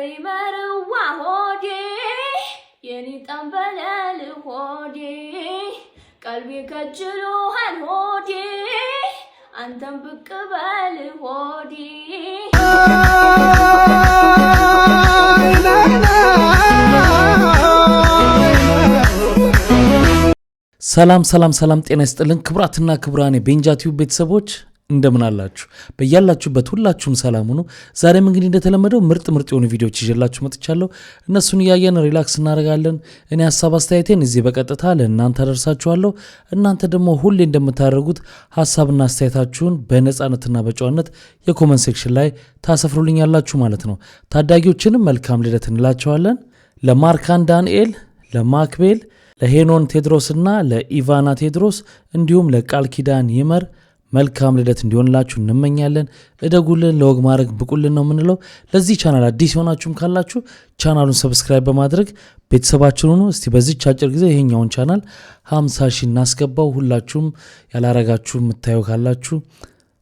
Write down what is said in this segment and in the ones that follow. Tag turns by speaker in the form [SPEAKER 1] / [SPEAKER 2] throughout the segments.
[SPEAKER 1] ይመርዋ ሆዴ የኔ ጠንበለል ሆዴ ቀልቤ ከጅሎሃል ሆዴ አንተም ብቅ በል ሆዴ
[SPEAKER 2] ሰላም ጤና ይስጥልን ክብራትና ክብራኔ ቤንጃቲው ቤተሰቦች እንደምን አላችሁ በእያላችሁበት ሁላችሁም ሰላም ሁኑ። ዛሬም እንግዲህ እንደተለመደው ምርጥ የሆኑ ቪዲዮዎች ይዤላችሁ መጥቻለሁ። እነሱን ያያየን ሪላክስ እናደርጋለን። እኔ ሐሳብ አስተያየቴን እዚህ በቀጥታ ለእናንተ አደርሳችኋለሁ። እናንተ ደግሞ ሁሌ እንደምታደርጉት ሐሳብና አስተያየታችሁን በነጻነትና በጨዋነት የኮሜንት ሴክሽን ላይ ታሰፍሩልኛላችሁ ማለት ነው። ታዳጊዎችንም መልካም ልደት እንላቸዋለን። ለማርካን ዳንኤል፣ ለማክቤል፣ ለሄኖን ቴድሮስና ለኢቫና ቴድሮስ እንዲሁም ለቃል ኪዳን ይመር መልካም ልደት እንዲሆንላችሁ እንመኛለን። እደጉልን፣ ለወግ ማድረግ ብቁልን ነው የምንለው። ለዚህ ቻናል አዲስ የሆናችሁም ካላችሁ ቻናሉን ሰብስክራይብ በማድረግ ቤተሰባችሁን ሁኑ። እስቲ በዚህ አጭር ጊዜ ይሄኛውን ቻናል 50 ሺህ እናስገባው። ሁላችሁም ያላረጋችሁ የምታዩ ካላችሁ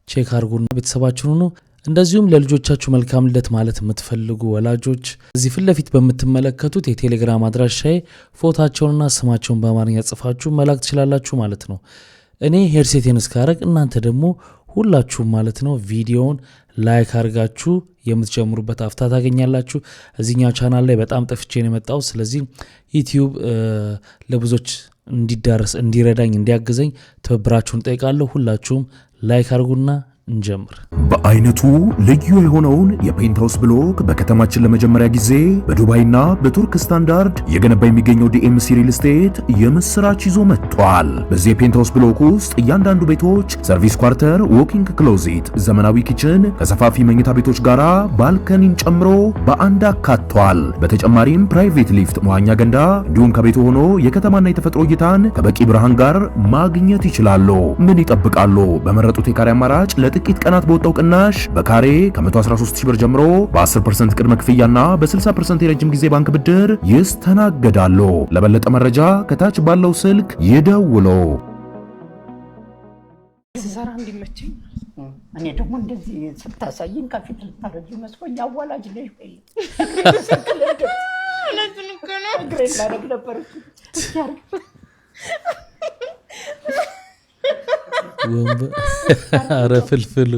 [SPEAKER 2] ቼክ አድርጉና ቤተሰባችሁን ሁኑ። እንደዚሁም ለልጆቻችሁ መልካም ልደት ማለት የምትፈልጉ ወላጆች እዚህ ፊት ለፊት በምትመለከቱት የቴሌግራም አድራሻዬ ፎቶአቸውንና ስማቸውን በአማርኛ ጽፋችሁ መላክ ትችላላችሁ ማለት ነው። እኔ ሄርሴቴን እስካረግ እናንተ ደግሞ ሁላችሁም ማለት ነው ቪዲዮውን ላይክ አድርጋችሁ የምትጀምሩበት አፍታ ታገኛላችሁ። እዚህኛው ቻናል ላይ በጣም ጠፍቼ ነው የመጣው። ስለዚህ ዩቲዩብ ለብዙዎች እንዲዳረስ እንዲረዳኝ እንዲያግዘኝ ትብብራችሁን ጠይቃለሁ። ሁላችሁም ላይክ አድርጉና እንጀምር።
[SPEAKER 3] በአይነቱ ልዩ የሆነውን የፔንታውስ ብሎክ በከተማችን ለመጀመሪያ ጊዜ በዱባይና በቱርክ ስታንዳርድ የገነባ የሚገኘው ዲኤምሲ ሪል ስቴት የምስራች ይዞ መጥቷል። በዚህ የፔንታውስ ብሎክ ውስጥ እያንዳንዱ ቤቶች ሰርቪስ ኳርተር፣ ዎኪንግ ክሎዚት፣ ዘመናዊ ኪችን ከሰፋፊ መኝታ ቤቶች ጋር ባልከኒን ጨምሮ በአንድ አካቷል። በተጨማሪም ፕራይቬት ሊፍት፣ መዋኛ ገንዳ እንዲሁም ከቤቱ ሆኖ የከተማና የተፈጥሮ እይታን ከበቂ ብርሃን ጋር ማግኘት ይችላሉ። ምን ይጠብቃሉ? በመረጡት የካሬ አማራጭ ጥቂት ቀናት በወጣው ቅናሽ በካሬ ከ113,000 ብር ጀምሮ በ10% ቅድመ ክፍያና በ60% የረጅም ጊዜ ባንክ ብድር ይስተናገዳሉ። ለበለጠ መረጃ ከታች ባለው ስልክ ይደውሉ።
[SPEAKER 4] ሰራ እንዲመቸኝ እኔ ደግሞ እንደዚህ ስታሳይን ከፊት ልታረጅ መስሎኝ አዋላጅ ነሽ ወይ ለምን ከነው ግሬን ላደግ ነበር
[SPEAKER 2] አረ ፍልፍሉ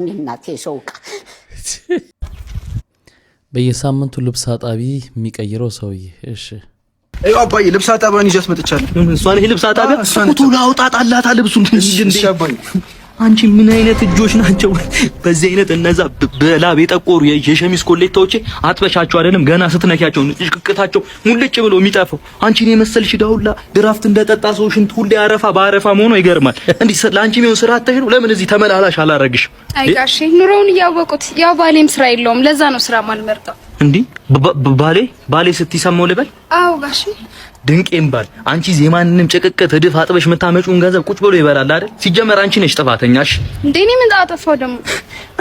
[SPEAKER 4] እናቴ ሸውቃ
[SPEAKER 2] በየሳምንቱ ልብስ አጣቢ የሚቀይረው ሰውዬ። እሺ
[SPEAKER 5] አይ አባዬ ልብስ አጣባን ይዘስ መጥቻለሁ።
[SPEAKER 6] እሷን ልብስ አጣባ ፎቶ ላውጣጣላታ ልብሱን እንጂ አባዬ አንቺ ምን አይነት እጆች ናቸው? በዚህ አይነት እነዛ በላብ የጠቆሩ የሸሚዝ ኮሌታዎች አጥበሻቸው አይደለም ገና ስትነኪያቸው ንጭቅቅታቸው ሙልጭ ብሎ የሚጠፋው። አንቺን የመሰልሽ ዳውላ ድራፍት እንደጠጣ ሰው ሽንት ሁሌ አረፋ በአረፋ መሆኑ ይገርማል። እንዴ ለአንቺ የሚሆን ስራ አተሽ ነው? ለምን እዚህ ተመላላሽ አላረግሽ?
[SPEAKER 7] አይ ጋሼ ኑሮውን እያወቁት ያው ባሌም ስራ የለውም ለዛ ነው ስራ ማልመርጠው።
[SPEAKER 6] እንዴ ባሌ ስትይሰማው ልበል?
[SPEAKER 7] አዎ ጋሼ
[SPEAKER 6] ድንቄም ባል አንቺ የማንንም ጭቅቅት እድፍ አጥበሽ መታመጪውን ገንዘብ ቁጭ ብሎ ይበላል አይደል? ሲጀመር አንቺ ነሽ ጥፋተኛሽ።
[SPEAKER 7] እንደኔ ምን አጠፋው ደግሞ?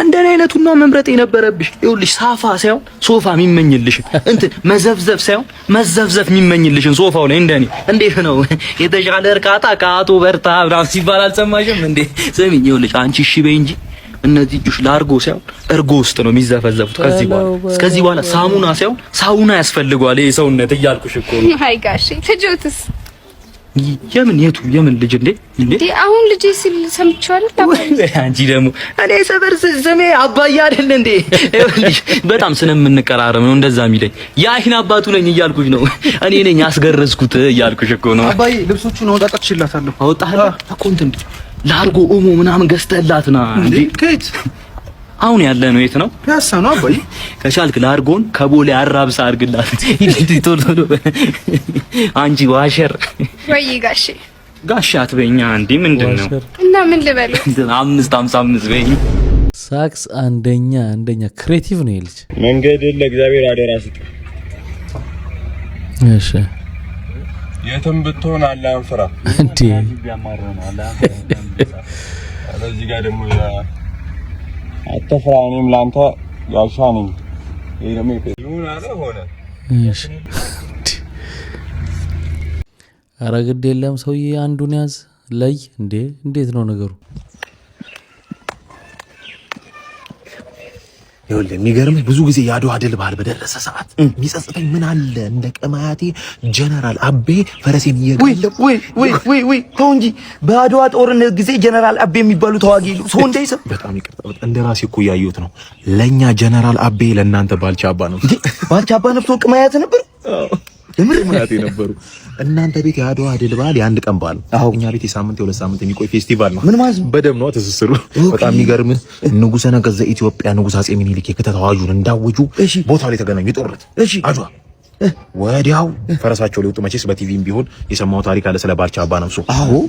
[SPEAKER 6] እንደኔ አይነቱና መምረጥ የነበረብሽ ይኸውልሽ፣ ሳፋ ሳይሆን ሶፋ የሚመኝልሽ እንትን መዘፍዘፍ ሳይሆን መዘፍዘፍ የሚመኝልሽን ሶፋው ላይ እንደኔ እንዴት ነው የተሻለ እርካታ ከአቶ በርታ ብራም ሲባል አልሰማሽም እንዴ? ስሚኝ ይኸውልሽ አንቺ እሺ በይ እንጂ እነዚህ እጆች ላርጎ ሳይሆን እርጎ ውስጥ ነው የሚዘፈዘፉት። ከዚህ በኋላ ሳሙና ሳይሆን ሳውና ያስፈልገዋል ይሄ ሰውነት እያልኩሽ እኮ ነው።
[SPEAKER 7] አይ ጋሼ ልጆትስ
[SPEAKER 6] የምን ልጅ እንዴ?
[SPEAKER 7] አሁን ልጅ ሲል ሰምቻለሁ።
[SPEAKER 6] አንቺ ደግሞ እኔ ሰበር ስሜ አባዬ አይደል እንዴ? በጣም ስለምንቀራረብ ነው እንደዛ የሚለኝ። የአይን አባቱ ነኝ እያልኩሽ ነው። እኔ ነኝ ያስገረዝኩት እያልኩሽ እኮ ነው።
[SPEAKER 5] አባዬ ልብሶቹን አወጣጣችላታለሁ።
[SPEAKER 6] አወጣህላ አቆንት እንዴ ላርጎ ኦሞ ምናምን ገዝተላትና እንዴ? ከየት አሁን ያለ ነው? የት ነው?
[SPEAKER 5] ፒያሳ ነው አባዬ።
[SPEAKER 6] ከቻልክ ላርጎን ከቦሌ አራብሳ አርግላት ቶሎ። አንቺ ዋሸር
[SPEAKER 7] ወይ ጋሼ
[SPEAKER 6] አትበኛ እንዴ? ምንድነው
[SPEAKER 7] እና ምን ልበል?
[SPEAKER 6] 555 በይኝ።
[SPEAKER 2] ሳክስ አንደኛ ክሬቲቭ ነው ይልሽ።
[SPEAKER 8] መንገድ ለእግዚአብሔር አደራ ስጥ።
[SPEAKER 2] እሺ
[SPEAKER 8] የትም ብትሆን አላህን ፍራ
[SPEAKER 2] እንዴ?
[SPEAKER 8] እዚህ ጋር ደግሞ አትፍራ፣ እኔም ላንተ ጋሻ ነኝ። ይሄ ደግሞ ይሁን አለ ሆነ።
[SPEAKER 2] እሺ ኧረ ግድ የለም ሰውዬ አንዱን ያዝ ለይ። እንዴ እንዴት ነው ነገሩ?
[SPEAKER 9] ይኸውልህ የሚገርምህ ብዙ ጊዜ የአድዋ ድል በዓል በደረሰ ሰዓት የሚጸጽተኝ ምን አለ እንደ ቀማያቴ ጀነራል አቤ ፈረሴን እየጋለብ
[SPEAKER 6] ወይ ተው እንጂ በአድዋ ጦርነት ጊዜ ጀነራል አቤ የሚባሉ ተዋጊ ሰው እንዳይሰብ
[SPEAKER 9] በጣም ይቅርታ እንደ ራሴ እኮ ያየሁት ነው ለኛ ጀነራል አቤ ለእናንተ ባልቻ አባ ነው
[SPEAKER 6] ባልቻ አባ ነፍቶ ቀማያት ነበር
[SPEAKER 9] ለምን ማለት ነበሩ እናንተ ቤት የአድዋ ድል በዓል የአንድ ቀን በዓል እኛ ቤት የሳምንት የሁለት ሳምንት የሚቆይ ፌስቲቫል ነው
[SPEAKER 6] ምን ማለት
[SPEAKER 9] በደም ነው ትስስሩ በጣም የሚገርምህ ንጉሠ ነገሥት ዘኢትዮጵያ ንጉሥ አጼ ምኒልክ የክተት አዋጁን እንዳወጁ ቦታው ላይ ተገናኙ ጦርነት አድዋ ወዲያው ፈረሳቸው ሊወጡ መቼስ በቲቪም ቢሆን የሰማው ታሪክ አለ ስለ ባልቻ አባ ነፍሶ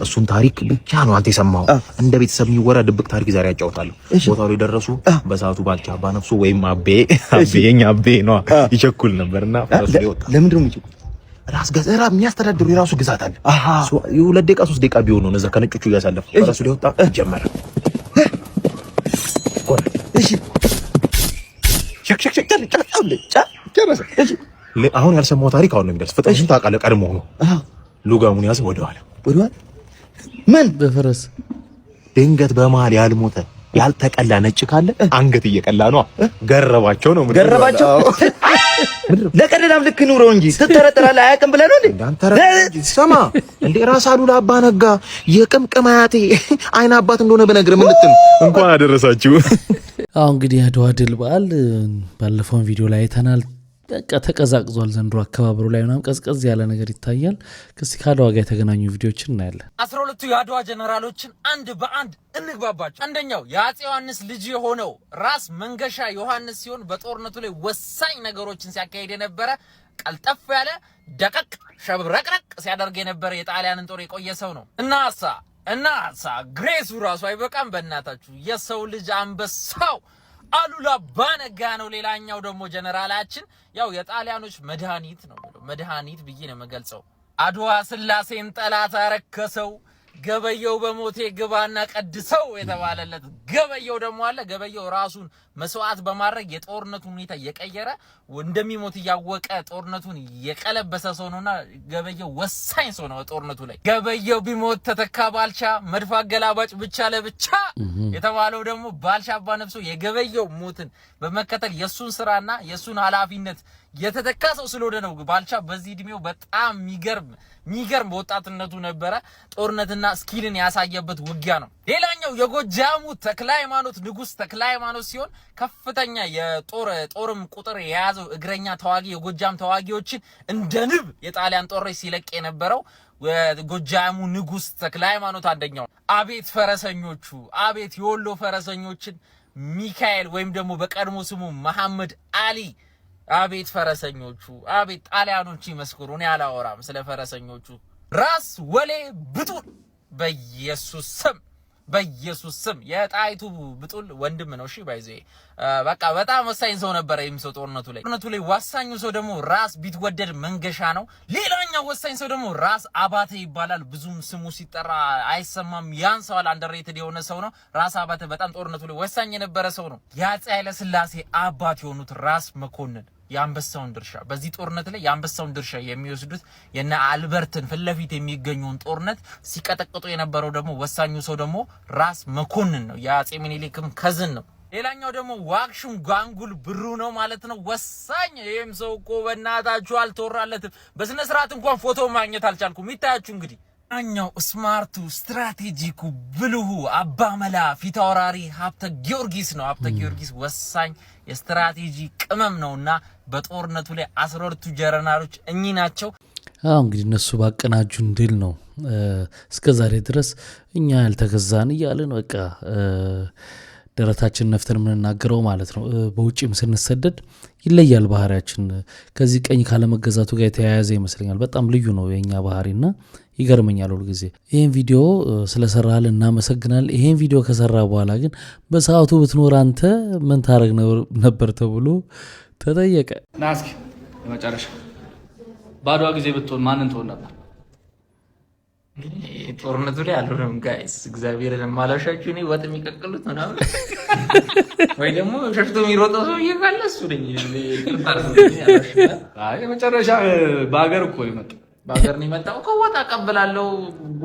[SPEAKER 9] እሱን ታሪክ ብቻ ነው አንተ የሰማው እንደ ቤተሰብ የሚወራ ድብቅ ታሪክ ዛሬ ያጫውታለሁ ቦታው ላይ ደረሱ በሰዓቱ ባልቻ አባ ነፍሶ ወይም አቤኛ አቤ ነው ይቸኩል ነበርና ፈረሱ ሊወጣ
[SPEAKER 6] ለምንድን ነው የሚቸኩል
[SPEAKER 9] ራስ ገዘራ የሚያስተዳድሩ የራሱ ግዛት አለ የሁለት ደቂቃ 3 ደቂቃ ቢሆን ነው እዛ ከነጮቹ እያሳለፈ ፈረሱ ሊወጣ ጀመረ
[SPEAKER 6] እሺ
[SPEAKER 9] አሁን ያልሰማው ታሪክ አሁን ነው የሚደርስ ፍጥነቱን ታውቃለህ ቀድሞ ነው ሉጋሙን ያዘ ወደኋላ
[SPEAKER 6] ምን
[SPEAKER 9] በፈረስ ድንገት በመሃል ያልሞተ ያልተቀላ ነጭ ካለ አንገት እየቀላ ነው ገረባቸው ነው
[SPEAKER 6] ገረባቸው ለቀደዳም ልክ ኑሮ እንጂ ትተረተራለህ አያውቅም ብለህ ነው እንዴ
[SPEAKER 9] እንዳንተ ሰማ እንዴ ራስ አሉላ አባ ነጋ የቅምቅማያቴ አይን አባት እንደሆነ በነገር ምን ልትል እንኳን አደረሳችሁ
[SPEAKER 2] አሁን እንግዲህ የአድዋ ድል በዓል ባለፈው ቪዲዮ ላይ አይተናል በቃ ተቀዛቅዟል ዘንድሮ አከባበሩ ላይ ምናምን ቀዝቀዝ ያለ ነገር ይታያል እስኪ ከአድዋ ጋር የተገናኙ ቪዲዮዎችን እናያለን
[SPEAKER 10] 12ቱ የአድዋ ጀነራሎችን አንድ በአንድ እንግባባቸው አንደኛው የአፄ ዮሐንስ ልጅ የሆነው ራስ መንገሻ ዮሐንስ ሲሆን በጦርነቱ ላይ ወሳኝ ነገሮችን ሲያካሂድ የነበረ ቀልጠፍ ያለ ደቀቅ ሸብረቅረቅ ሲያደርግ የነበረ የጣሊያንን ጦር የቆየ ሰው ነው እናሳ ግሬሱ ራሱ አይበቃም በእናታችሁ የሰው ልጅ አንበሳው አሉላ አባ ነጋ ነው ሌላኛው ደግሞ ጀነራላችን ያው የጣሊያኖች መድኃኒት ነው መድኃኒት ብዬ ነው መገልጸው አድዋ ስላሴን ጠላት አረከሰው ገበየው በሞቴ ግባና ቀድሰው የተባለለት ገበየው ደግሞ አለ ገበየው ራሱን መስዋዕት በማድረግ የጦርነቱን ሁኔታ የቀየረ እንደሚሞት ያወቀ ጦርነቱን የቀለበሰ ሰው ነውና ገበየው ወሳኝ ሰው ነው ጦርነቱ ላይ ገበየው ቢሞት ተተካ ባልቻ መድፋ ገላባጭ ብቻ ለብቻ የተባለው ደግሞ ባልቻ አባ ነፍሶ የገበየው ሞትን በመከተል የሱን ስራና የሱን ኃላፊነት የተተካ ሰው ስለሆነ ነው ባልቻ በዚህ እድሜው በጣም ሚገርም በወጣትነቱ ነበረ ጦርነትና ስኪልን ያሳየበት ውጊያ ነው ሌላኛው የጎጃሙ ተክለ ሃይማኖት ንጉስ ተክለ ሃይማኖት ሲሆን ከፍተኛ የጦርም ቁጥር የያዘው እግረኛ ተዋጊ የጎጃም ተዋጊዎችን እንደ ንብ የጣሊያን ጦር ሲለቅ የነበረው የጎጃሙ ንጉስ ተክለ ሃይማኖት አንደኛው አቤት ፈረሰኞቹ አቤት የወሎ ፈረሰኞችን ሚካኤል ወይም ደግሞ በቀድሞ ስሙ መሐመድ አሊ አቤት ፈረሰኞቹ አቤት ጣሊያኖች ይመስክሩ እኔ አላወራም ስለ ፈረሰኞቹ ራስ ወሌ ብጡል በኢየሱስ ስም የጣይቱ ብጡል ወንድም ነው እሺ ባይዘ በቃ በጣም ወሳኝ ሰው ነበር የሚሰው ጦርነቱ ላይ ወሳኙ ሰው ደግሞ ራስ ቢትወደድ መንገሻ ነው ሌላኛው ወሳኝ ሰው ደግሞ ራስ አባተ ይባላል ብዙም ስሙ ሲጠራ አይሰማም ያን ሰው አንደርሬትድ የሆነ ሰው ነው ራስ አባተ በጣም ጦርነቱ ላይ ወሳኝ የነበረ ሰው ነው የአፄ ኃይለ ሥላሴ አባት የሆኑት ራስ መኮንን የአንበሳውን ድርሻ በዚህ ጦርነት ላይ የአንበሳውን ድርሻ የሚወስዱት የነ አልበርትን ፍለፊት የሚገኙን ጦርነት ሲቀጠቅጡ የነበረው ደግሞ ወሳኙ ሰው ደግሞ ራስ መኮንን ነው የአፄ ምኒልክም ከዝን ነው ሌላኛው ደግሞ ዋክሹም ጋንጉል ብሩ ነው ማለት ነው ወሳኝ ይሄም ሰው እኮ በእናታችሁ አልተወራለትም በስነ ስርዓት እንኳን ፎቶ ማግኘት አልቻልኩም ይታያችሁ እንግዲህ አኛው ስማርቱ ስትራቴጂኩ ብልሁ አባመላ ፊታውራሪ ሀብተ ጊዮርጊስ ነው ሀብተ ጊዮርጊስ ወሳኝ የስትራቴጂ ቅመም ነውና በጦርነቱ ላይ 12ቱ ጀነራሎች እኚህ ናቸው
[SPEAKER 2] እንግዲህ እነሱ ባቀናጁን ድል ነው እስከዛሬ ድረስ እኛ ያልተገዛን እያልን በቃ ደረታችን ነፍተን የምንናገረው ማለት ነው በውጪም ስንሰደድ ይለያል ባህሪያችን ከዚህ ቀኝ ካለመገዛቱ ጋር የተያያዘ ይመስለኛል በጣም ልዩ ነው የኛ ባህሪና ይገርመኛል ሁሉ ጊዜ ይሄን ቪዲዮ ስለሰራል እናመሰግናል ይሄን ቪዲዮ ከሰራ በኋላ ግን በሰዓቱ ብትኖር አንተ ምን ታረግ ነበር ተብሎ ተጠየቀ
[SPEAKER 11] ናስኪ ለመጨረሻ ባድዋ ጊዜ ብትሆን ማንን ትሆን ነበር
[SPEAKER 10] ጦርነቱ ላይ አልሆነም ጋይስ እግዚአብሔርን ማላሻችሁ እኔ ወጥ የሚቀቅሉት ምናምን ወይ ደግሞ ሸፍቶ የሚሮጠው ሰው ይካለ እሱ ነኝ
[SPEAKER 11] የመጨረሻ በሀገር እኮ ይመጣ
[SPEAKER 10] በሀገር ነው የመጣው እኮ ወጥ አቀብላለሁ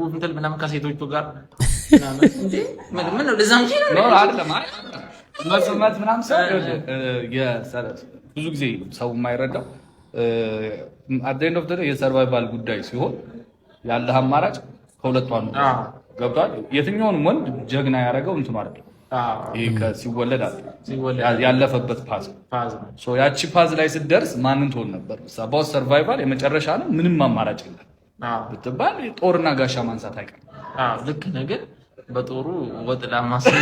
[SPEAKER 10] እንትን ምናምን ከሴቶቹ ጋር ምናምን እንዴ ምን ነው ለዛም ጂ ነው
[SPEAKER 11] አይደለም መስመት ምናምን ሰው ብዙ ጊዜ ሰው የማይረዳው at the end of the day የሰርቫይቫል ጉዳይ ሲሆን ያለህ አማራጭ ከሁለቱ አንዱ ገብቷል። የትኛውን ወንድ ጀግና ያደረገው እንትን ማለት ነው። ይሄ ከሲወለድ ያለፈበት ፓዝ ሶ ያቺ ፓዝ ላይ ስትደርስ ማንን ትሆን ነበር? ሰባው ሰርቫይቫል የመጨረሻ ነው። ምንም አማራጭ የለም ብትባል ጦርና ጋሻ ማንሳት አይቀርም።
[SPEAKER 10] ልክ ነገር በጦሩ ወጥ ላማስል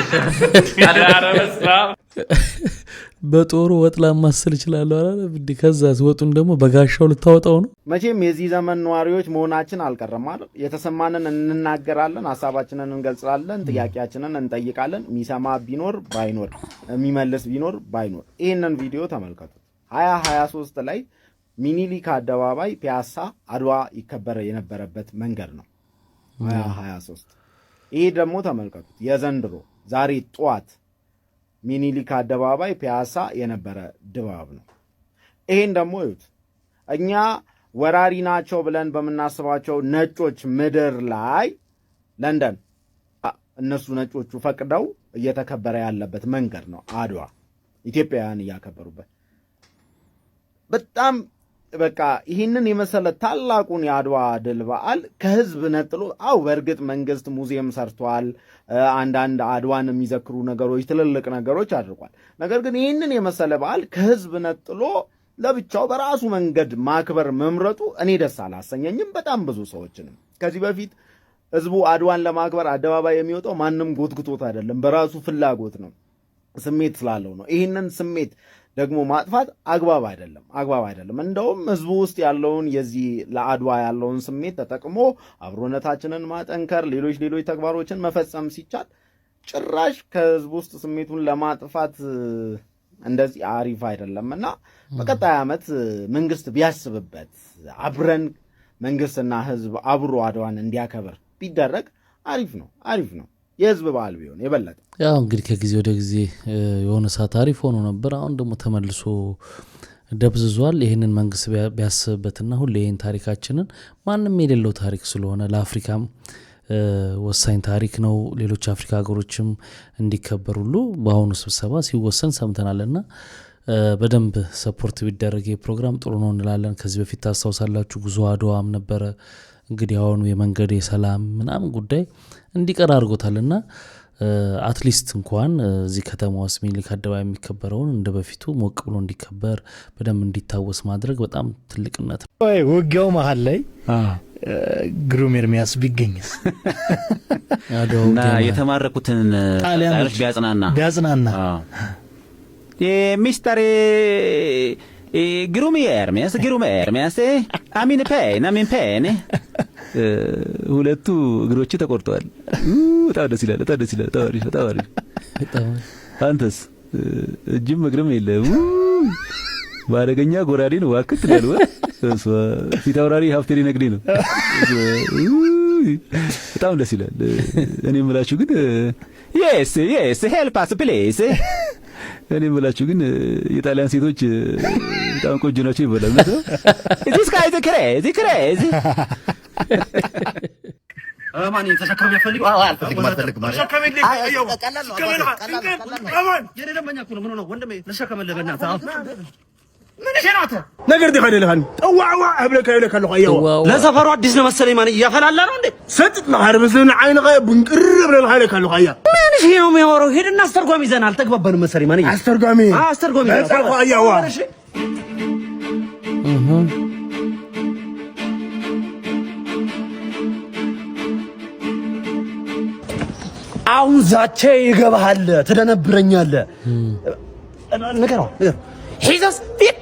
[SPEAKER 2] በጦሩ ወጥ ላማስል ይችላል አላለ ብዲ ከዛስ ወጡን ደግሞ በጋሻው ልታወጣው ነው።
[SPEAKER 12] መቼም የዚህ ዘመን ነዋሪዎች መሆናችን አልቀረም አይደል? የተሰማንን እንናገራለን፣ ሐሳባችንን እንገልጻለን፣ ጥያቄያችንን እንጠይቃለን። የሚሰማ ቢኖር ባይኖር፣ የሚመልስ ቢኖር ባይኖር ይሄንን ቪዲዮ ተመልከቱ። 2023 ላይ ሚኒሊክ አደባባይ ፒያሳ አድዋ ይከበር የነበረበት መንገድ ነው 2023። ይሄ ደግሞ ተመልከቱት የዘንድሮ ዛሬ ጧት ሚኒሊክ አደባባይ ፒያሳ የነበረ ድባብ ነው። ይሄን ደግሞ እዩት። እኛ ወራሪ ናቸው ብለን በመናስባቸው ነጮች ምድር ላይ ለንደን እነሱ ነጮቹ ፈቅደው እየተከበረ ያለበት መንገድ ነው አድዋ፣ ኢትዮጵያውያን እያከበሩበት በጣም በቃ ይህንን የመሰለ ታላቁን የአድዋ ድል በዓል ከህዝብ ነጥሎ በእርግጥ መንግስት ሙዚየም ሰርቷል፣ አንዳንድ አድዋን የሚዘክሩ ነገሮች ትልልቅ ነገሮች አድርጓል። ነገር ግን ይህንን የመሰለ በዓል ከህዝብ ነጥሎ ለብቻው በራሱ መንገድ ማክበር መምረጡ እኔ ደስ አላሰኘኝም። በጣም ብዙ ሰዎችንም ከዚህ በፊት ህዝቡ አድዋን ለማክበር አደባባይ የሚወጣው ማንም ጎትጉቶት አይደለም፣ በራሱ ፍላጎት ነው፣ ስሜት ስላለው ነው። ይህንን ስሜት ደግሞ ማጥፋት አግባብ አይደለም። እንደውም ህዝቡ ውስጥ ያለውን የዚህ ለአድዋ ያለውን ስሜት ተጠቅሞ አብሮነታችንን ማጠንከር፣ ሌሎች ተግባሮችን መፈጸም ሲቻል ጭራሽ ከህዝቡ ውስጥ ስሜቱን ለማጥፋት እንደዚህ አሪፍ አይደለምና በቀጣይ ዓመት መንግስት ቢያስብበት አብረን መንግስትና ህዝብ አብሮ አድዋን እንዲያከብር ቢደረግ አሪፍ ነው። የህዝብ በዓል ቢሆን የበለጠ
[SPEAKER 2] ያው እንግዲህ ከጊዜ ወደ ጊዜ የሆነ ሰዓት አሪፍ ሆኖ ነበር። አሁን ደግሞ ተመልሶ ደብዝዟል። ይህንን መንግስት ቢያስብበትና ሁሌ ይህን ታሪካችንን ማንም የሌለው ታሪክ ስለሆነ ለአፍሪካም ወሳኝ ታሪክ ነው፣ ሌሎች አፍሪካ ሀገሮችም እንዲከበር ሁሉ በአሁኑ ስብሰባ ሲወሰን ሰምተናልና በደንብ ሰፖርት ቢደረግ ፕሮግራም ጥሩ ነው እንላለን። ከዚህ በፊት ታስታውሳላችሁ ጉዞ አድዋም ነበረ። እንግዲህ አሁኑ የመንገድ የሰላም ምናምን ጉዳይ እንዲቀር አድርጎታልና አትሊስት እንኳን እዚህ ከተማ ውስጥ ሚኒሊክ አደባባይ የሚከበረውን እንደ በፊቱ ሞቅ ብሎ እንዲከበር በደንብ እንዲታወስ ማድረግ በጣም ትልቅነት ነው።
[SPEAKER 6] ውጊያው መሀል ላይ ግሩም ኤርሚያስ ቢገኝስ
[SPEAKER 13] እና የተማረኩትን ጣሊያኖች ቢያጽናና ሚስተር ግሩም ኤርሚያስ አሚን ፔን ሁለቱ እግሮቹ ተቆርጠዋል። በጣም ደስ ይላል። አንተስ እጅም እግርም የለም። ባለገኛ ጎራዴ ነው ዋክት ይላል። ፊት አውራሪ ሀፍቴሪ ነግዴ ነው። በጣም ደስ ይላል። እኔ የምላችሁ ግን yes help us please እኔ የምላችሁ ግን የጣሊያን ሴቶች በጣም ቆንጆ ናቸው ይባላል። this guy is crazy
[SPEAKER 5] ማን ተሸከም ያፈልግ አልፈልግም የኔ ደምበኛ እኮ ነው። ምን ነው ወንድሜ ልሸከምልህ በእናትህ ምን ሸናተ ነገር ደኸለልሃን ጠዋዋ አብለካለሁ አየው ለሰፈሩ አዲስ ነው መሰለኝ። ማን ያፈላላ ነው እንዴ ሰጥና አርብዝን አይንቀ ብንቅር ብለልሃለካለሁ አያ ምን ሺ ነው የሚያወራው? ሄድና አስተርጓሚ ይዘናል። አልተግባባንም መሰለኝ። ማን አስተርጓሚ አያዋ አሁን ዛቼ ይገባሃል፣ ትደነብረኛለህ። ንገረው ሒዘስ ፊት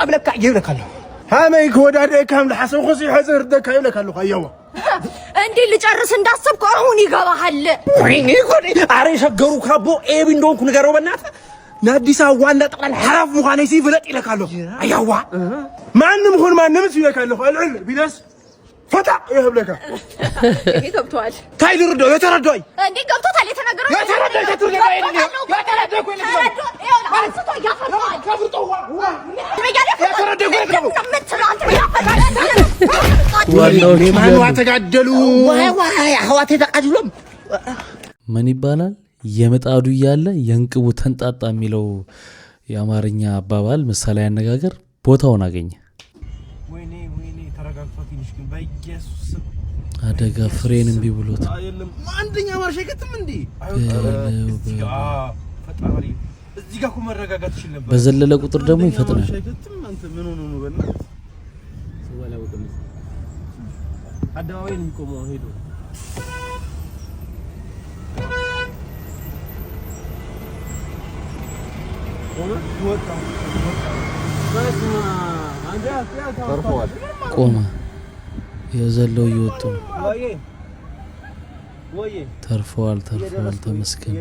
[SPEAKER 5] አብለካ ይብለካለሁ ሃመይ ከወዳደ ካም ለሐሰብ ኹሲ ሐዘር ደካ ይብለካለሁ አየው
[SPEAKER 1] እንዴ ልጨርስ እንዳሰብኩ አሁን ይገባሃል።
[SPEAKER 5] ወይኔ ጎዴ አሬ ሸገሩ ካቦ ኤቢ እንደሆንኩ ንገረው በእናትህ። ለአዲስ አበባ ዋና ጠቅላላ ሐራፍ መሆኔ ሲፍለጥ ይለካለሁ አያዋ ማንም ሆን ማንም ሲለካለሁ አልዕል ቢደስ ፈታ ይብለካ
[SPEAKER 1] ይሄ ገብቷል።
[SPEAKER 5] ታይልርዶ የተረዳይ
[SPEAKER 1] እንዴ ገብቶታል። የተነገረው
[SPEAKER 2] ምን ይባላል? የምጣዱ እያለ የእንቅቡ ተንጣጣ የሚለው የአማርኛ አባባል ምሳሌ አነጋገር ቦታውን አገኘ።
[SPEAKER 5] ወይኔ ተረጋግቶ ትንሽ ግን በኢየሱስ
[SPEAKER 2] አደጋ ፍሬን እምቢ ብሎት
[SPEAKER 5] አይደለም አንደኛ ማርሽ አይከትም እንዴ ፈጣሪ እዚህ ጋር መረጋጋት ይችላል ነበር።
[SPEAKER 2] በዘለለ ቁጥር ደግሞ ይፈጥናል።
[SPEAKER 5] አንተ ምን ሆኖ ነው በእናትህ ወላ ወቀም አዳዋይን ቆሞ ሄዶ
[SPEAKER 2] ቆመ። የዘለው እየወጡ ነው። ተርፈዋል። ተመስገን።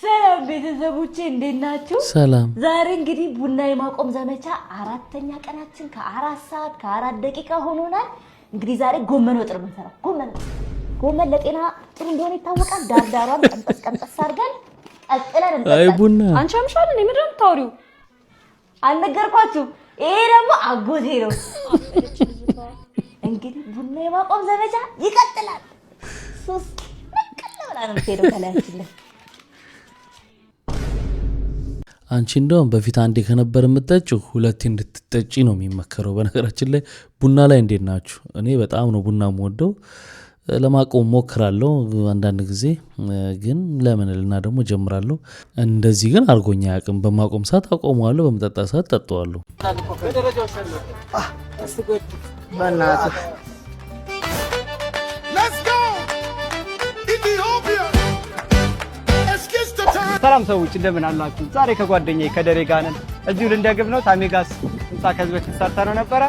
[SPEAKER 1] ሰላም ቤተሰቦቼ እንዴት ናችሁ?
[SPEAKER 2] ሰላም።
[SPEAKER 1] ዛሬ እንግዲህ ቡና የማቆም ዘመቻ 4ኛ ቀናችን ከ4 ሰዓት ከ4 ደቂቃ ሆኖናል። እንግዲህ ዛሬ ጎመን ወጥ ነው የምንሰራው። ጎመን ለጤና ጥሩ እንደሆነ ይታወቃል። ዳርዳሯን ቀንጠስ አድርገን ቀጥለን እንጠጣለን።
[SPEAKER 2] አይ ቡና
[SPEAKER 1] አንቺ አምሻል እኔ ምንድን ነው የምታወሪው? አልነገርኳችሁ? ይሄ ደግሞ አጎቴ ነው። እንግዲህ ቡና የማቆም ዘመቻ ይቀጥላል። ሱስ ነቀለውላ ነው የምትሄደው ከላያችን ላይ።
[SPEAKER 2] አንቺ እንደውም በፊት አንዴ ከነበር የምትጠጪው 2 እንድትጠጪ ነው የሚመከረው። በነገራችን ላይ ቡና ላይ እንዴት ናችሁ? እኔ በጣም ነው ቡና የምወደው። ለማቆም ሞክራለሁ አንዳንድ ጊዜ ግን ለምን ልና ደግሞ ጀምራለሁ። እንደዚህ ግን አርጎኛ ያቅም በማቆም ሰዓት አቆመዋለሁ፣ በመጠጣ ሰዓት ጠጣዋለሁ።
[SPEAKER 14] ሰላም ሰዎች እንደምን አላችሁ? ዛሬ ከጓደኛዬ ከደሬ ጋር ነን። እዚሁ ልንደግም ነው። ታሜጋስ ህንጻ ከዚህ በፊት ሰርተነው ነበረ።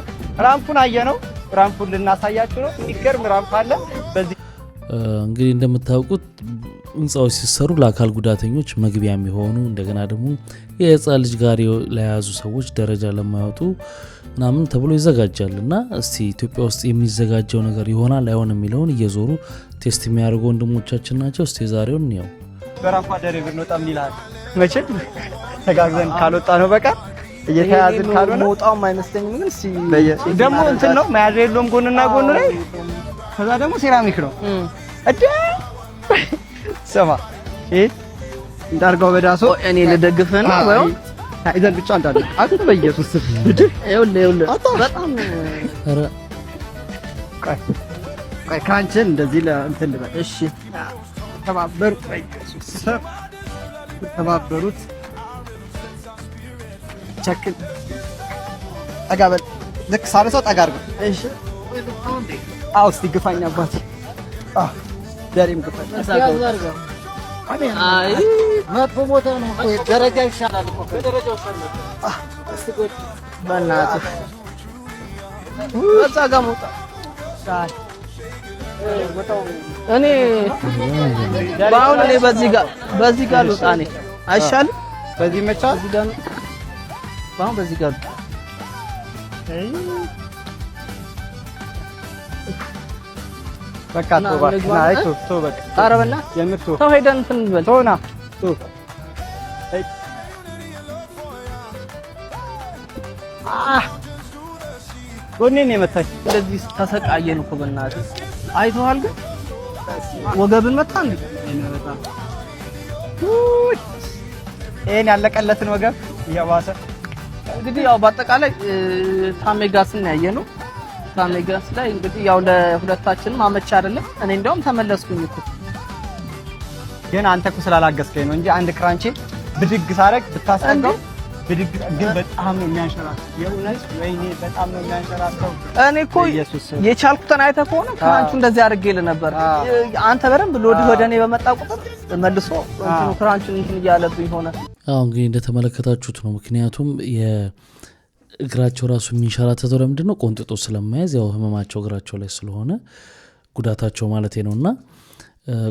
[SPEAKER 14] ራምፑን አየነው። ራምፑን ልናሳያችሁ ነው። የሚገርም ራምፕ አለ። በዚህ
[SPEAKER 2] እንግዲህ እንደምታውቁት ህንጻዎች ሲሰሩ ለአካል ጉዳተኞች መግቢያ የሚሆኑ እንደገና ደግሞ የህፃን ልጅ ጋር ለያዙ ሰዎች ደረጃ ለማይወጡ ምናምን ተብሎ ይዘጋጃል እና እስቲ ኢትዮጵያ ውስጥ የሚዘጋጀው ነገር ይሆናል አይሆን የሚለውን እየዞሩ ቴስት የሚያደርጉ ወንድሞቻችን ናቸው። እስቲ ዛሬውን ነው
[SPEAKER 14] በራምፑ ደሬ ብንወጣ ምን ይላል? መቼም ተጋግዘን ካልወጣ ነው በቃ እየተያዝን ካልሆነ ወጣውም አይመስለኝም። ግን እስቲ ደግሞ እንትን ነው መያዣ የለውም ጎንና ጎን ላይ። ከዛ ደግሞ ሴራሚክ ነው እዴ ሰማ እንዳርጋው በዳሶ እኔ ልደግፍህ ነው ወይ አይዘን ብቻ እንዳለ አጥቶ በኢየሱስ እዴ ይኸውልህ በጣም
[SPEAKER 2] ኧረ
[SPEAKER 14] ቆይ ካንቺን እንደዚህ ለእንትን ልበል። እሺ ተባበሩት በኢየሱስ ተባበሩት ቸክል አጋበል ልክ ሳረሰው ጠጋ አድርገው። እሺ እስቲ ግፋኝ አባቴ። ዳሪም ግፋኝ አድርገው። አይ መጥፎ ቦታ ነው እኮ ደረጃ ይሻላል እኮ ደረጃው ይሻላል። እስቲ ቆይ በእናትህ እዛ ጋር መውጣ እኔ ባሁን እኔ በዚህ ጋር ልውጣ እኔ አይሻልም? በዚህ መቻ በዚህ ጋር ባሁን በዚህ ጋር በቃ ቶ በቃ ኧረ በእናትህ የምር ተው ሄደን እንትን እንበል ተውና ጎኔን የመታች እንደዚህ ተሰቃየን እኮ በእናትህ አይተዋል። ግን ወገብን መታ እንዴ ይሄን ያለቀለትን ወገብ እያባሰ እንግዲህ ያው በአጠቃላይ ታሜጋስን ያየነው። ታሜጋስ ላይ እንግዲህ ያው ለሁለታችንም አመች አይደለም። እኔ እንደውም ተመለስኩኝ እኮ ግን አንተ እኮ ስላላገዝከኝ ነው እንጂ አንድ ክራንቺ ብድግ ሳረግ ብታስጠጋው ብድግ ግን በጣም ነው የሚያንሸራተው። የእውነት ወይኔ በጣም ነው የሚያንሸራተው። እኔ እኮ የቻልኩትን አይተህ ከሆነ ክራንቹ እንደዚህ አድርጌልህ ነበር። አንተ በደንብ ሎድ ወደ እኔ በመጣ ቁጥር መልሶ እንትኑ ክራንቹን እንትን እያለብኝ ሆነ።
[SPEAKER 2] አዎ እንግዲህ እንደተመለከታችሁት ነው። ምክንያቱም እግራቸው ራሱ የሚንሸራተተው ለምንድን ነው? ቆንጥጦ ስለማያዝ ያው ህመማቸው እግራቸው ላይ ስለሆነ ጉዳታቸው ማለት ነውና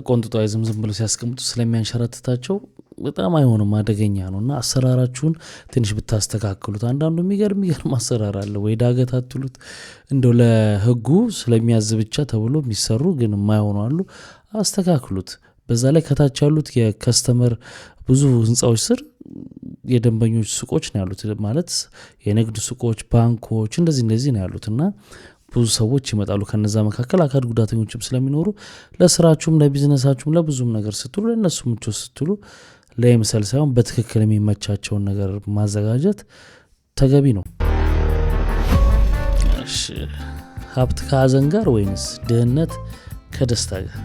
[SPEAKER 2] ቆንጥጦ አይዝም ዝም ብሎ ሲያስቀምጡ ስለሚያንሸራተታቸው በጣም አይሆንም፣ አደገኛ ነውና አሰራራችሁን ትንሽ ብታስተካክሉት። አንዳንዱ የሚገርም አሰራር አለ ወይ ዳገት አትሉት እንደው ለህጉ ስለሚያዝ ብቻ ተብሎ የሚሰሩ ግን የማይሆኑ አሉ። አስተካክሉት። በዛ ላይ ከታች ያሉት የከስተመር ብዙ ህንጻዎች ስር የደንበኞች ሱቆች ነው ያሉት፣ ማለት የንግድ ሱቆች፣ ባንኮች እንደዚህ ነው ያሉትና ብዙ ሰዎች ይመጣሉ። ከነዛ መካከል አካል ጉዳተኞችም ስለሚኖሩ ለስራችሁም ለቢዝነሳችሁም ለብዙም ነገር ስትሉ ለእነሱ ምቾት ስትሉ ለምሳሌ ሳይሆን በትክክል የሚመቻቸውን ነገር ማዘጋጀት ተገቢ ነው። እሺ ሀብት ከሀዘን ጋር ወይንስ ድህነት ከደስታ ጋር?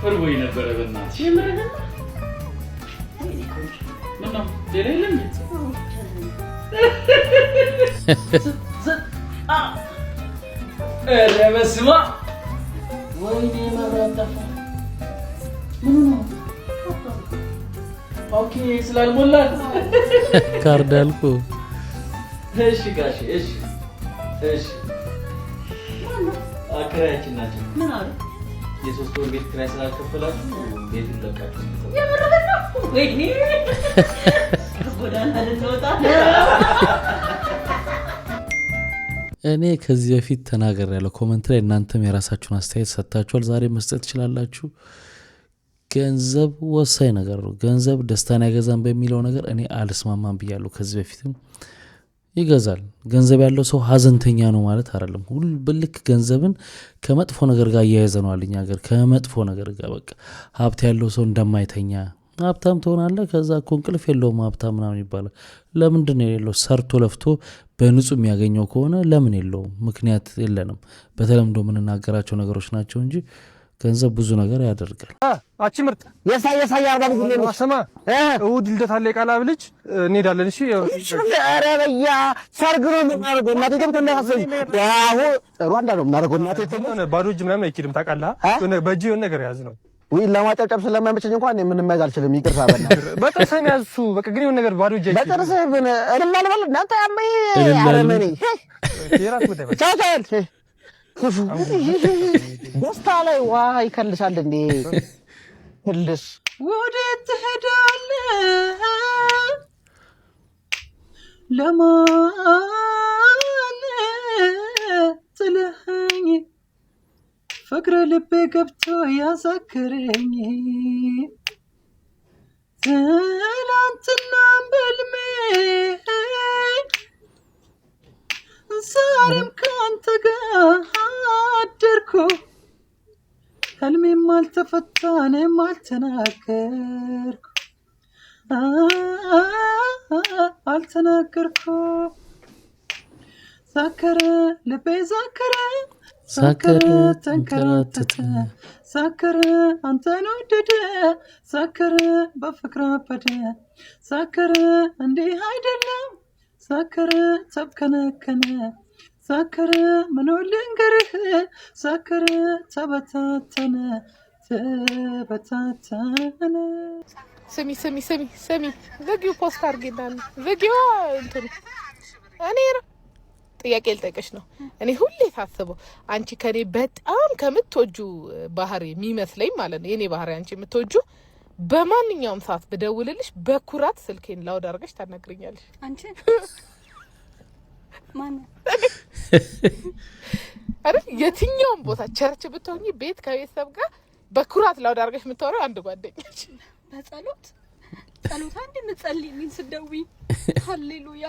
[SPEAKER 11] እርቦኝ ነበረ በእናትሽ። ምነው ሌላ የለም? ኧረ በስመ አብ! ወይኔ መብራት ጠፋ። ምኑ ነው? ኦኬ ስላልሞላት
[SPEAKER 2] ካርድ አልኩ።
[SPEAKER 11] እሺ ጋሼ እሺ እሺ። አከራያችን ናቸው። ምን አሉ? የሶስት ወር ቤት ኪራይ ስላልከፈላችሁ ቤቱን ለቃችሁ ነው። ወይኔ ጎዳና ልንወጣ።
[SPEAKER 2] እኔ ከዚህ በፊት ተናግሬያለሁ ኮሜንት ላይ፣ እናንተም የራሳችሁን አስተያየት ሰጥታችኋል። ዛሬ መስጠት ትችላላችሁ። ገንዘብ ወሳኝ ነገር ነው። ገንዘብ ደስታን ያገዛን በሚለው ነገር እኔ አልስማማም ብያለሁ። ከዚህ በፊትም ይገዛል። ገንዘብ ያለው ሰው ሀዘንተኛ ነው ማለት አይደለም። ሁሉ ብልክ ገንዘብን ከመጥፎ ነገር ጋር እያያዘነዋል እኛ ሀገር፣ ከመጥፎ ነገር ጋር በቃ ሀብት ያለው ሰው እንደማይተኛ ሀብታም ትሆናለህ፣ ከዛ እኮ እንቅልፍ የለውም ሀብታም ምናምን ይባላል። ለምንድን ነው የሌለው? ሰርቶ ለፍቶ በንጹህ የሚያገኘው ከሆነ ለምን የለውም? ምክንያት የለንም። በተለምዶ የምንናገራቸው ነገሮች ናቸው እንጂ ገንዘብ ብዙ ነገር ያደርጋል።
[SPEAKER 5] አቺ ምርጥ የሳያ አርባ ልጅ ነው። ስማ እሑድ ልደት አለ የቃላብ ልጅ እንሄዳለን። እሺ ኧረ በያ ሰርግ ነው የምናደርገው። እናቴ ገብቶ እንዳያሰኝ ያው ሩዋንዳ ነው የምናደርገው። እናቴ ባዶ እጅ ምናምን አይኪድም ታውቃለህ። በእጅ የሆነ ነገር ያዝ ነው ወይ ለማጨብጨብ ስለማይመቸኝ እንኳን ምንም መያዝ አልችልም። ይቅርታ በእናትህ በጥርሰን ያዙ። በቃ ግን የሆነ ነገር ባዶ እጅ በጥርሰን ምን እልማል እናንተ ያመይ አረመኔ የራስ ጉዳይ በቃ ቻቻል ደስታ ላይ ዋ ይከልሳል እንዴ? ክልስ
[SPEAKER 15] ወዴት ትሄዳለህ? ለማን ጥለኸኝ? ፍቅር ልቤ ገብቶ ያሳከረኝ ትላንትና በልሜ ዛሬም ካንተ ጋር አደርኩ። ህልሜም አልተፈታ እኔም አልተናገርኩ አልተናገርኩ። ዛከረ ልቤ ዛከረ ዛከረ ተንከራተተ ዛከረ አንተን ወደደ ዛከረ በፍቅር አበደ ዛከረ እንዲህ አይደለም ዛከረ ተብከነከነ ዛከረ ምን ልንገርህ ዛከረ ተበታተነ ተበታተነ።
[SPEAKER 16] ስሚ ቪዲዮ ፖስት አድርጌናል። ቪዲዮ እንትን እኔ ጥያቄ ልጠይቅሽ ነው። እኔ ሁሌ ታስበው አንቺ ከኔ በጣም ከምትወጁ ባህሪ የሚመስለኝ ማለት ነው የኔ ባህሪ አንቺ የምትወጁ በማንኛውም ሰዓት ብደውልልሽ በኩራት ስልኬን ላውድ አድርገሽ ታናግረኛለሽ።
[SPEAKER 7] አንቺ ማን
[SPEAKER 16] አይደል? የትኛውም ቦታ ቸርች ብትሆኚ ቤት ከቤተሰብ ጋር በኩራት ላውድ አድርገሽ የምታወሪው አንድ ጓደኛች
[SPEAKER 7] በጸሎት አንድ ምጸልይልኝ ስደውይ ሃሌሉያ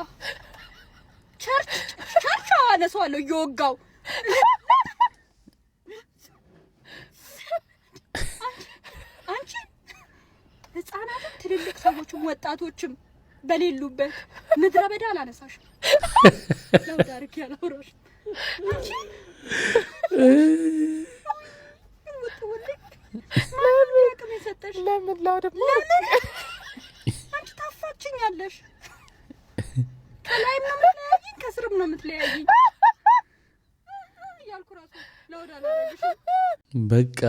[SPEAKER 7] ቸርች አነሳዋለሁ እየወጋው አንቺ ህፃናትም ትልልቅ ሰዎችም ወጣቶችም በሌሉበት ምድረ በዳ አላነሳሽም። ለውዳርክ ያላውራሽ አንቺ
[SPEAKER 16] ለምን ላውደም
[SPEAKER 7] አንቺ ታፋችኛለሽ። ከላይም ነው የምትለያይኝ ከስርም ነው የምትለያይኝ ያልኩ ራሱ ለውዳ አላረግሽ።
[SPEAKER 2] በቃ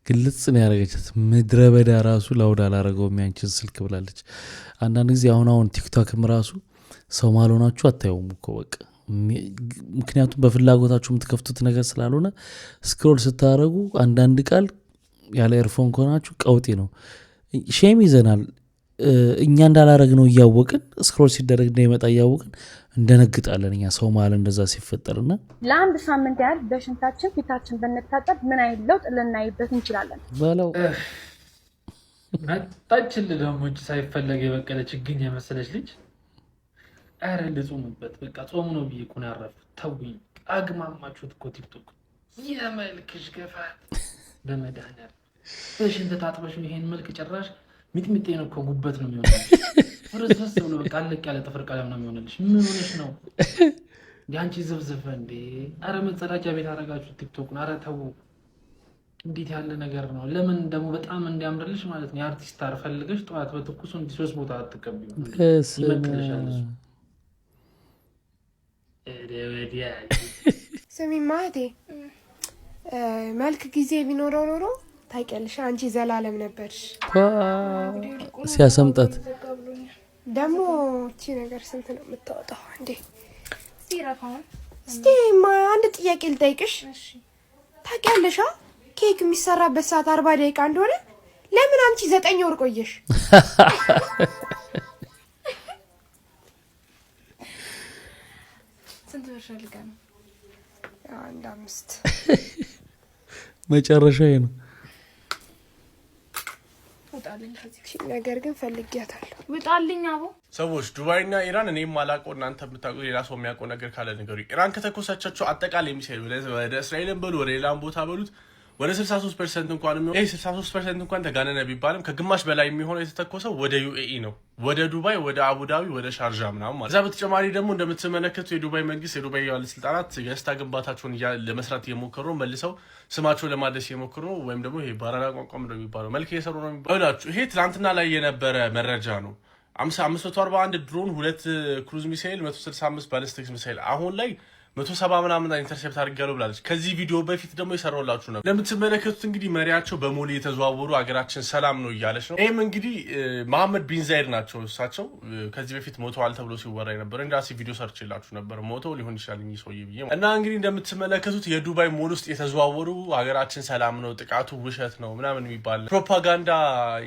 [SPEAKER 2] ግልጽ ነው ያደረገቻት። ምድረ በዳ ራሱ ላውድ አላረገውም ያንቺን ስልክ ብላለች። አንዳንድ ጊዜ አሁን ቲክቶክም ራሱ ሰው ማልሆናችሁ አታዩም እኮ በቃ ምክንያቱም በፍላጎታችሁ የምትከፍቱት ነገር ስላልሆነ ስክሮል ስታደርጉ አንዳንድ ቃል ያለ ኤርፎን ከሆናችሁ ቀውጤ ነው። ሼም ይዘናል። እኛ እንዳላረግነው እያወቅን ስክሮል ሲደረግ እንደይመጣ እያወቅን እንደነግጣለን እኛ ሰው ማለት እንደዛ ሲፈጠርና
[SPEAKER 17] ለአንድ ሳምንት ያህል በሽንታችን ፊታችን በነታጠብ ምን አይነት ለውጥ ልናይበት እንችላለን
[SPEAKER 2] ባለው
[SPEAKER 10] መጣችል ደግሞ እጅ ሳይፈለግ የበቀለ ችግኝ የመሰለች ልጅ አረ ልጾምበት በቃ ጾሙ ነው ብዬ እኮ ነው ያረፍኩት ተውኝ አግማማችሁት እኮ ቲክቶክ የመልክሽ ገፋት በመድኃኒዓለም በሽንት ታጥበሽ ይሄን መልክ ጭራሽ ሚጥሚጤ ነው እኮ ጉበት ነው የሚሆነው ፍርስስ ብሎ በቃ አለቅ ያለ ጥፍር ቀለም ነው የሚሆነልሽ ምን ሆነሽ ነው ያንቺ ዝብዝፍ እንዴ አረ መጸዳጃ ቤት አረጋችሁ ቲክቶክ አረ ተው እንዴት ያለ ነገር ነው ለምን ደግሞ በጣም እንዲያምርልሽ ማለት ነው የአርቲስት ታር ፈልገሽ ጧት በትኩሱ እንዲ 3 ቦታ አትቀበዩ ይመክልሻል
[SPEAKER 18] ስሚ ማቴ መልክ ጊዜ ቢኖረው ኖሮ ታውቂያለሽ አንቺ ዘላለም ነበርሽ
[SPEAKER 2] ሲያሰምጣት
[SPEAKER 18] ደግሞ እቺ ነገር ስንት ነው የምታወጣው እንዴ
[SPEAKER 17] ሲራፋው
[SPEAKER 18] እስቲ አንድ ጥያቄ ልጠይቅሽ ታውቂያለሽ ኬክ የሚሰራበት ሰዓት 40 ደቂቃ እንደሆነ ለምን አንቺ 9 ወር ቆየሽ
[SPEAKER 17] ስንት ብር ፈልገህ ነው
[SPEAKER 18] አንድ 5
[SPEAKER 2] መጨረሻዬ ነው
[SPEAKER 18] ወጣልኝ ከዚህ ነገር ግን ፈልጊያታለሁ
[SPEAKER 17] ወጣልኝ አቦ
[SPEAKER 19] ሰዎች ዱባይና ኢራን እኔም ማላቆ እናንተ የምታውቁ ሌላ ሰው የሚያውቀው ነገር ካለ ነገሩ ኢራን ከተኮሳቻቸው አጠቃላይ የሚሳይል ወደ እስራኤልን በሉ ወደ ሌላም ቦታ በሉት ወደ 63% እንኳን ነው 63% እንኳን ተጋነነ ቢባልም ከግማሽ በላይ የሚሆነው የተተኮሰው ወደ ዩኤኢ ነው ወደ ዱባይ ወደ አቡዳቢ ወደ ሻርጃ ምናምን ማለት እዛ በተጨማሪ ደግሞ እንደምትመለከቱ የዱባይ መንግስት የዱባይ ባለስልጣናት የስታ ግንባታቸውን ለመስራት እየሞከሩ ነው መልሰው ስማቸው ለማደስ እየሞከሩ ነው ወይም ደግሞ ይሄ ባራራ ቋንቋም ነው የሚባለው መልክ እየሰሩ ነው የሚባለው ይሄ ትላንትና ላይ የነበረ መረጃ ነው 541 ድሮን 2 ክሩዝ ሚሳይል 165 ባሊስቲክስ ሚሳይል አሁን ላይ 170 ምናምን ኢንተርሴፕት አድርጋለሁ ብላለች ከዚህ ቪዲዮ በፊት ደግሞ ይሰራውላችሁ ነው እንደምትመለከቱት እንግዲህ መሪያቸው በሞሌ የተዘዋወሩ ሀገራችን ሰላም ነው እያለች ነው ይሄም እንግዲህ መሐመድ ቢን ዛይድ ናቸው እሳቸው ከዚህ በፊት ሞተዋል ተብሎ ሲወራ ነበር እንዳሲ ቪዲዮ ሰርችላችሁ ነበር ሞተው ሊሆን ይችላል እንጂ ሰውዬ ብዬ እና እንግዲህ እንደምትመለከቱት የዱባይ ሞል ውስጥ የተዘዋወሩ ሀገራችን ሰላም ነው ጥቃቱ ውሸት ነው ምናምን የሚባል ፕሮፓጋንዳ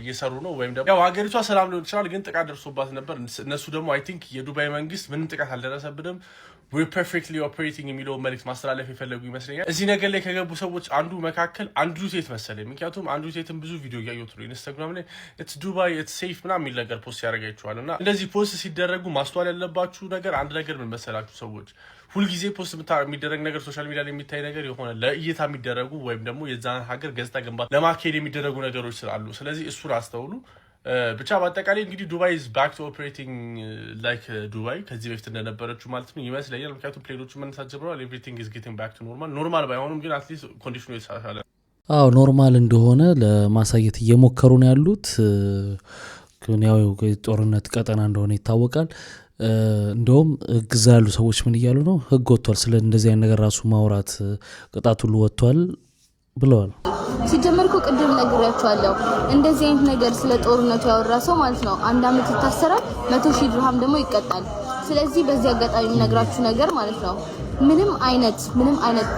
[SPEAKER 19] እየሰሩ ነው ወይም ደግሞ ያው ሀገሪቷ ሰላም ሊሆን ይችላል ግን ጥቃት ደርሶባት ነበር እነሱ ደግሞ አይ ቲንክ የዱባይ መንግስት ምንም ጥቃት አልደረሰብንም we're perfectly operating የሚለው መልእክት ማስተላለፍ የፈለጉ ይመስለኛል እዚህ ነገር ላይ ከገቡ ሰዎች አንዱ መካከል አንድሩ ቴት መሰለኝ ምክንያቱም አንድሩ ቴትን ብዙ ቪዲዮ ያዩት ነው ኢንስታግራም ላይ it's Dubai it's safe ምናምን የሚል ነገር ፖስት ያደርጋችኋልና እንደዚህ ፖስት ሲደረጉ ማስተዋል ያለባችሁ ነገር አንድ ነገር ምን መሰላችሁ ሰዎች ሁልጊዜ ፖስት የሚደረግ ነገር ሶሻል ሚዲያ ላይ የሚታይ ነገር የሆነ ለእይታ የሚደረጉ ወይም ደግሞ የዛን ሀገር ገጽታ ግንባታ ለማካሄድ የሚደረጉ ነገሮች ስላሉ ስለዚህ እሱን አስተውሉ ብቻ በአጠቃላይ እንግዲህ ዱባይ is back to operating like ዱባይ ከዚህ በፊት እንደነበረችው ማለት ነው ይመስለኛል ምክንያቱም ፕሌኖቹ መነሳት ጀምረዋል everything is getting back to normal ባይሆንም ግን አትሊስት ኮንዲሽኑ የተሻሻለ
[SPEAKER 2] አዎ ኖርማል እንደሆነ ለማሳየት እየሞከሩ ነው ያሉት ግን ያው ጦርነት ቀጠና እንደሆነ ይታወቃል እንደውም ግዛ ያሉ ሰዎች ምን እያሉ ነው ህግ ወጥቷል ስለ እንደዚህ አይነት ነገር ራሱ ማውራት ቅጣቱ ሁሉ ወጥቷል ብለዋል
[SPEAKER 20] ሲጀመርኩ ቅድም ነግሬያቸዋለሁ እንደዚህ አይነት ነገር ስለ ጦርነቱ ያወራ ሰው ማለት ነው 1 አመት ይታሰራል 100,000 ድርሃም ደግሞ ይቀጣል ስለዚህ በዚህ አጋጣሚ ነግራችሁ ነገር ማለት ነው ምንም አይነት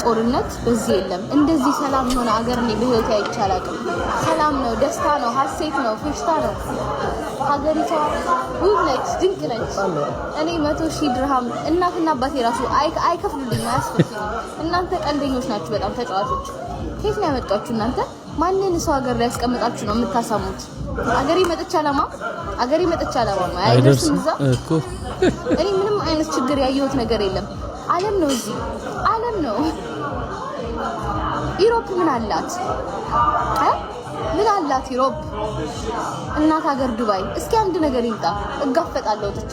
[SPEAKER 20] ጦርነት በዚህ የለም እንደዚህ ሰላም የሆነ ሀገር ነው በህይወት አይቻላል ሰላም ነው ደስታ ነው ሐሴት ነው ፌሽታ ነው ሀገሪቷ ውብ ነች ድንቅ ነች እኔ 100,000 ድርሃም እናትና አባቴ ራሱ አይከፍሉልኝም አያስከፍሉኝም እናንተ ቀልደኞች ናችሁ በጣም ተጫዋቾች ከየት ነው ያመጣችሁ እናንተ ማንንም ሰው ሀገር ላይ ያስቀምጣችሁ ነው የምታሳሙት አገሬ መጥቻ አላማ አይደርስም እዛ
[SPEAKER 2] እኮ
[SPEAKER 20] እኔ ምንም አይነት ችግር ያየሁት ነገር የለም ዓለም ነው እዚህ ዓለም ነው ኢሮፕ ምን አላት ኢሮፕ እናት ሀገር ዱባይ እስኪ አንድ ነገር ይምጣ እጋፈጣለሁ ትቼ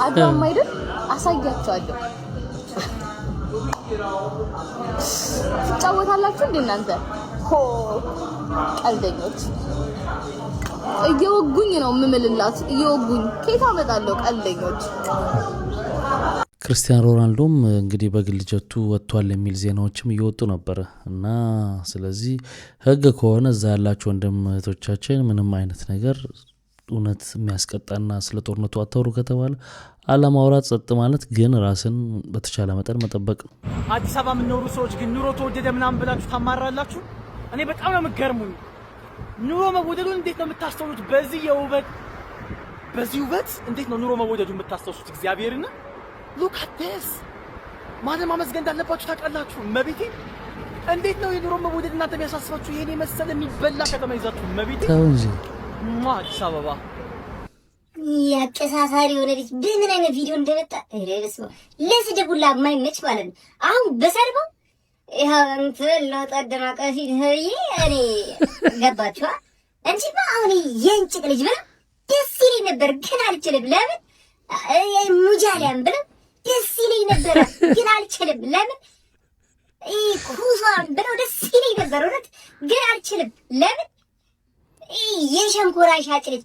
[SPEAKER 20] አድዋም አይደል አሳያችኋለሁ ጫወታላችሁ እንደ እናንተ ቀልደኞች እየወጉኝ ነው ምምልላት እየወጉኝ ከየት አመጣለሁ ቀልደኞች
[SPEAKER 2] ክርስቲያኖ ሮናልዶም እንግዲህ በግል ጀቱ ወጥቷል የሚል ዜናዎችም እየወጡ ነበር እና ስለዚህ ህግ ከሆነ እዛ ያላችሁ ወንድሞቻችን ምንም አይነት ነገር እውነት የሚያስቀጣና ስለ ጦርነቱ አተውሩ ከተባለ አለማውራት ጸጥ ማለት ግን ራስን በተቻለ መጠን መጠበቅ ነው
[SPEAKER 5] አዲስ አበባ የምትኖሩ ሰዎች ግን ኑሮ ተወደደ ምናምን ብላችሁ ታማራላችሁ እኔ በጣም ነው የምገርሙኝ ኑሮ መወደዱን እንዴት ነው የምታስተውሉት በዚህ የውበት በዚህ ውበት እንዴት ነው ኑሮ መወደዱ የምታስተውሱት? እግዚአብሔርና ሉክ አት ዲስ ማንም ማመስገን እንዳለባችሁ ታውቃላችሁ። መቤቴ እንዴት ነው የኑሮ መወደድ እናንተ የሚያሳስባችሁ? ይሄን የመሰለ የሚበላ ከተማ ይዛችሁ መቤቴ አዲስ አበባ
[SPEAKER 21] ያቀሳሳሪ የሆነ ልጅ በምን አይነት ቪዲዮ እንደመጣ ረብስ ለስደቡላ የማይመች ማለት ነው። አሁን በሰርበው ይሄን ትለውጣ ደማቀሲ ሆይ እኔ ገባችኋ እንጂማ አሁን የእንጭቅ ልጅ ብለው ደስ ይለኝ ነበር፣ ግን አልችልም። ለምን ሙጃሊያም ብለው ደስ ይለኝ ነበር፣ ግን አልችልም። ለምን ኩሷን ብለው ደስ ይለኝ ነበር፣ እውነት ግን አልችልም። ለምን የሸንኮራ ሻጭ ልጅ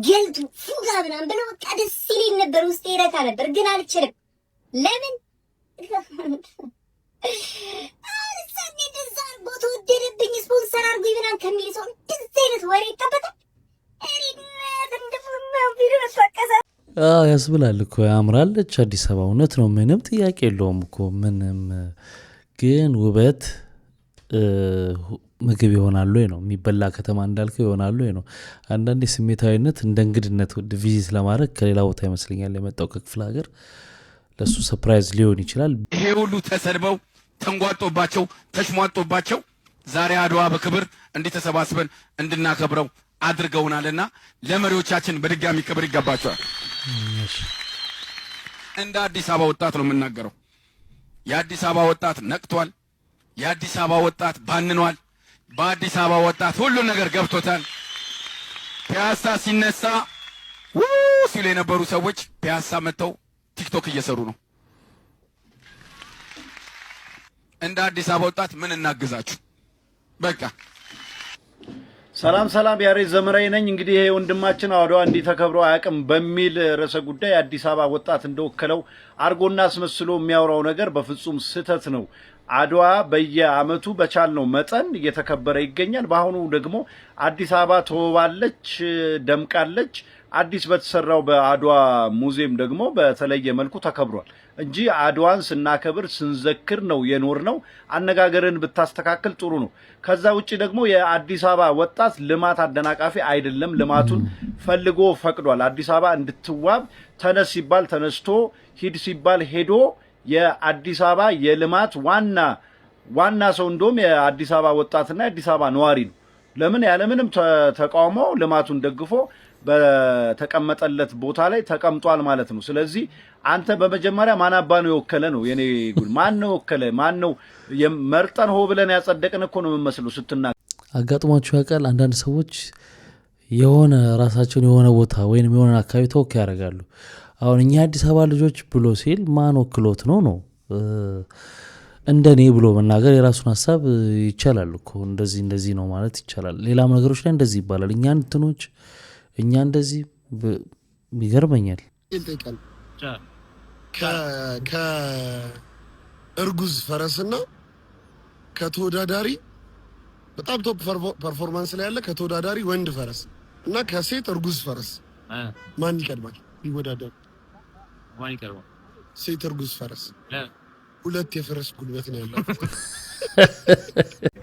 [SPEAKER 21] ገልቱ ፉጋ ምናምን ብለው በቃ ደስ ይለኝ ነበር፣ ውስጤ ይረካ ነበር፣ ግን አልችልም። ለምን አልሰኔ ደዛር ቦቶ ወደደብኝ ስፖንሰር አድርጉኝ ምናምን ከሚል ሰው እንደዚህ አይነት ወሬ ይጠበቃል?
[SPEAKER 2] ያስብላል እኮ ያምራለች አዲስ አበባ። እውነት ነው፣ ምንም ጥያቄ የለውም እኮ ምንም። ግን ውበት ምግብ ይሆናሉ ነው የሚበላ ከተማ እንዳልከው ይሆናሉ ነው። አንዳንዴ ስሜታዊነት እንደ እንግድነት ቪዚት ለማድረግ ከሌላ ቦታ ይመስለኛል የመጣው ከክፍለ ሀገር፣ ለሱ ሰርፕራይዝ ሊሆን ይችላል።
[SPEAKER 22] ይሄ ሁሉ ተሰድበው ተንጓጦባቸው ተሽሟጦባቸው ዛሬ አድዋ በክብር እንዲህ ተሰባስበን እንድናከብረው አድርገውናልና ለመሪዎቻችን በድጋሚ ክብር ይገባቸዋል። እንደ አዲስ አበባ ወጣት ነው የምናገረው። የአዲስ አበባ ወጣት ነቅቷል። የአዲስ አበባ ወጣት ባንኗል። በአዲስ አበባ ወጣት ሁሉ ነገር ገብቶታል። ፒያሳ ሲነሳ ሲሉ የነበሩ ሰዎች ፒያሳ መጥተው ቲክቶክ እየሰሩ ነው። እንደ አዲስ አበባ ወጣት ምን እናግዛችሁ? በቃ
[SPEAKER 12] ሰላም ሰላም፣ ያሬድ ዘመራዊ ነኝ። እንግዲህ ይሄ ወንድማችን አድዋ እንዲህ ተከብሮ አያውቅም በሚል ርዕሰ ጉዳይ አዲስ አበባ ወጣት እንደወከለው አርጎና አስመስሎ የሚያወራው ነገር በፍጹም ስህተት ነው። አድዋ በየአመቱ በቻልነው መጠን እየተከበረ ይገኛል። በአሁኑ ደግሞ አዲስ አበባ ተወባለች፣ ደምቃለች። አዲስ በተሰራው በአድዋ ሙዚየም ደግሞ በተለየ መልኩ ተከብሯል እንጂ አድዋን ስናከብር ስንዘክር ነው የኖር ነው። አነጋገርን ብታስተካክል ጥሩ ነው። ከዛ ውጪ ደግሞ የአዲስ አበባ ወጣት ልማት አደናቃፊ አይደለም። ልማቱን ፈልጎ ፈቅዷል። አዲስ አበባ እንድትዋብ ተነስ ሲባል ተነስቶ ሂድ ሲባል ሄዶ የአዲስ አበባ የልማት ዋና ሰው እንደውም የአዲስ አበባ ወጣትና የአዲስ አበባ ነዋሪ ነው። ለምን ያለምንም ተቃውሞ ልማቱን ደግፎ በተቀመጠለት ቦታ ላይ ተቀምጧል ማለት ነው። ስለዚህ አንተ በመጀመሪያ ማን አባ ነው የወከለ ነው የኔ ጉድ። ማን ነው የወከለ? ማን ነው መርጠን ሆ ብለን ያጸደቅን እኮ ነው የምመስለው ስትናገር።
[SPEAKER 2] አጋጥሟችሁ ያውቃል? አንዳንድ ሰዎች የሆነ ራሳቸውን የሆነ ቦታ ወይንም የሆነ አካባቢ ተወካይ ያደርጋሉ። አሁን እኛ አዲስ አበባ ልጆች ብሎ ሲል ማን ወክሎት ነው እንደኔ ብሎ መናገር የራሱን ሀሳብ ይቻላል እኮ። እንደዚህ ነው ማለት ይቻላል። ሌላም ነገሮች ላይ እንደዚህ ይባላል። እኛ እንደዚህ ይገርመኛል።
[SPEAKER 23] ከእርጉዝ ፈረስና ከተወዳዳሪ በጣም ቶፕ ፐርፎርማንስ ላይ ያለ ከተወዳዳሪ ወንድ ፈረስ እና ከሴት እርጉዝ ፈረስ ማን ይቀድማል? ይወዳደሩ። ማን ይቀድማል? ሴት እርጉዝ ፈረስ። ሁለት የፈረስ ጉልበት ነው ያለው።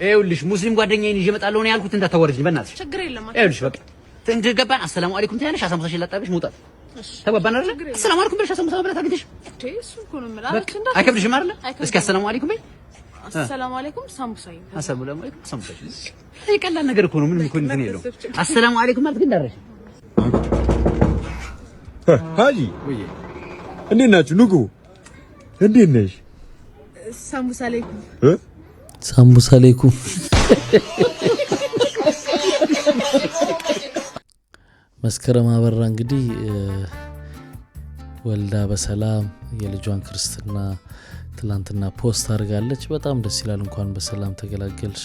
[SPEAKER 24] ይኸውልሽ ሙስሊም ጓደኛዬን ይዤ እመጣለሁ ነው ያልኩት። እንዳታወርጅኝ በእናትሽ።
[SPEAKER 7] ችግር የለም።
[SPEAKER 24] ይኸውልሽ በቃ እንደገባን አሰላሙ አለይኩም ትያለሽ። አሳምሳሽን ላጣብሽ መውጣት ተባባን አይደል? አሰላሙ አለይኩም ብለሽ አሳምሳ መብላት አግኝተሽ
[SPEAKER 7] እሱ እኮ ነው የምልህ።
[SPEAKER 24] አይከብድሽም አይደል? እስኪ አሰላሙ አለይኩም በይ።
[SPEAKER 7] አሰላሙ አለይኩም ሳምቡሳይ።
[SPEAKER 24] አሰላሙ አለይኩም ሳምቡሳይ። ይሄ ቀላል ነገር እኮ ነው። ምንም እኮ እንትን የለውም። አሰላሙ አለይኩም ማለት ግን ደረሽ።
[SPEAKER 8] ሃጂ እንዴት ናችሁ? ንጉ እንዴት ነሽ?
[SPEAKER 7] ሳምቡሳ አለይኩም
[SPEAKER 2] ሳምቡሳ አለይኩም። መስከረም አበራ እንግዲህ ወልዳ በሰላም የልጇን ክርስትና ትላንትና ፖስት አድርጋለች። በጣም ደስ ይላል። እንኳን በሰላም ተገላገልሽ።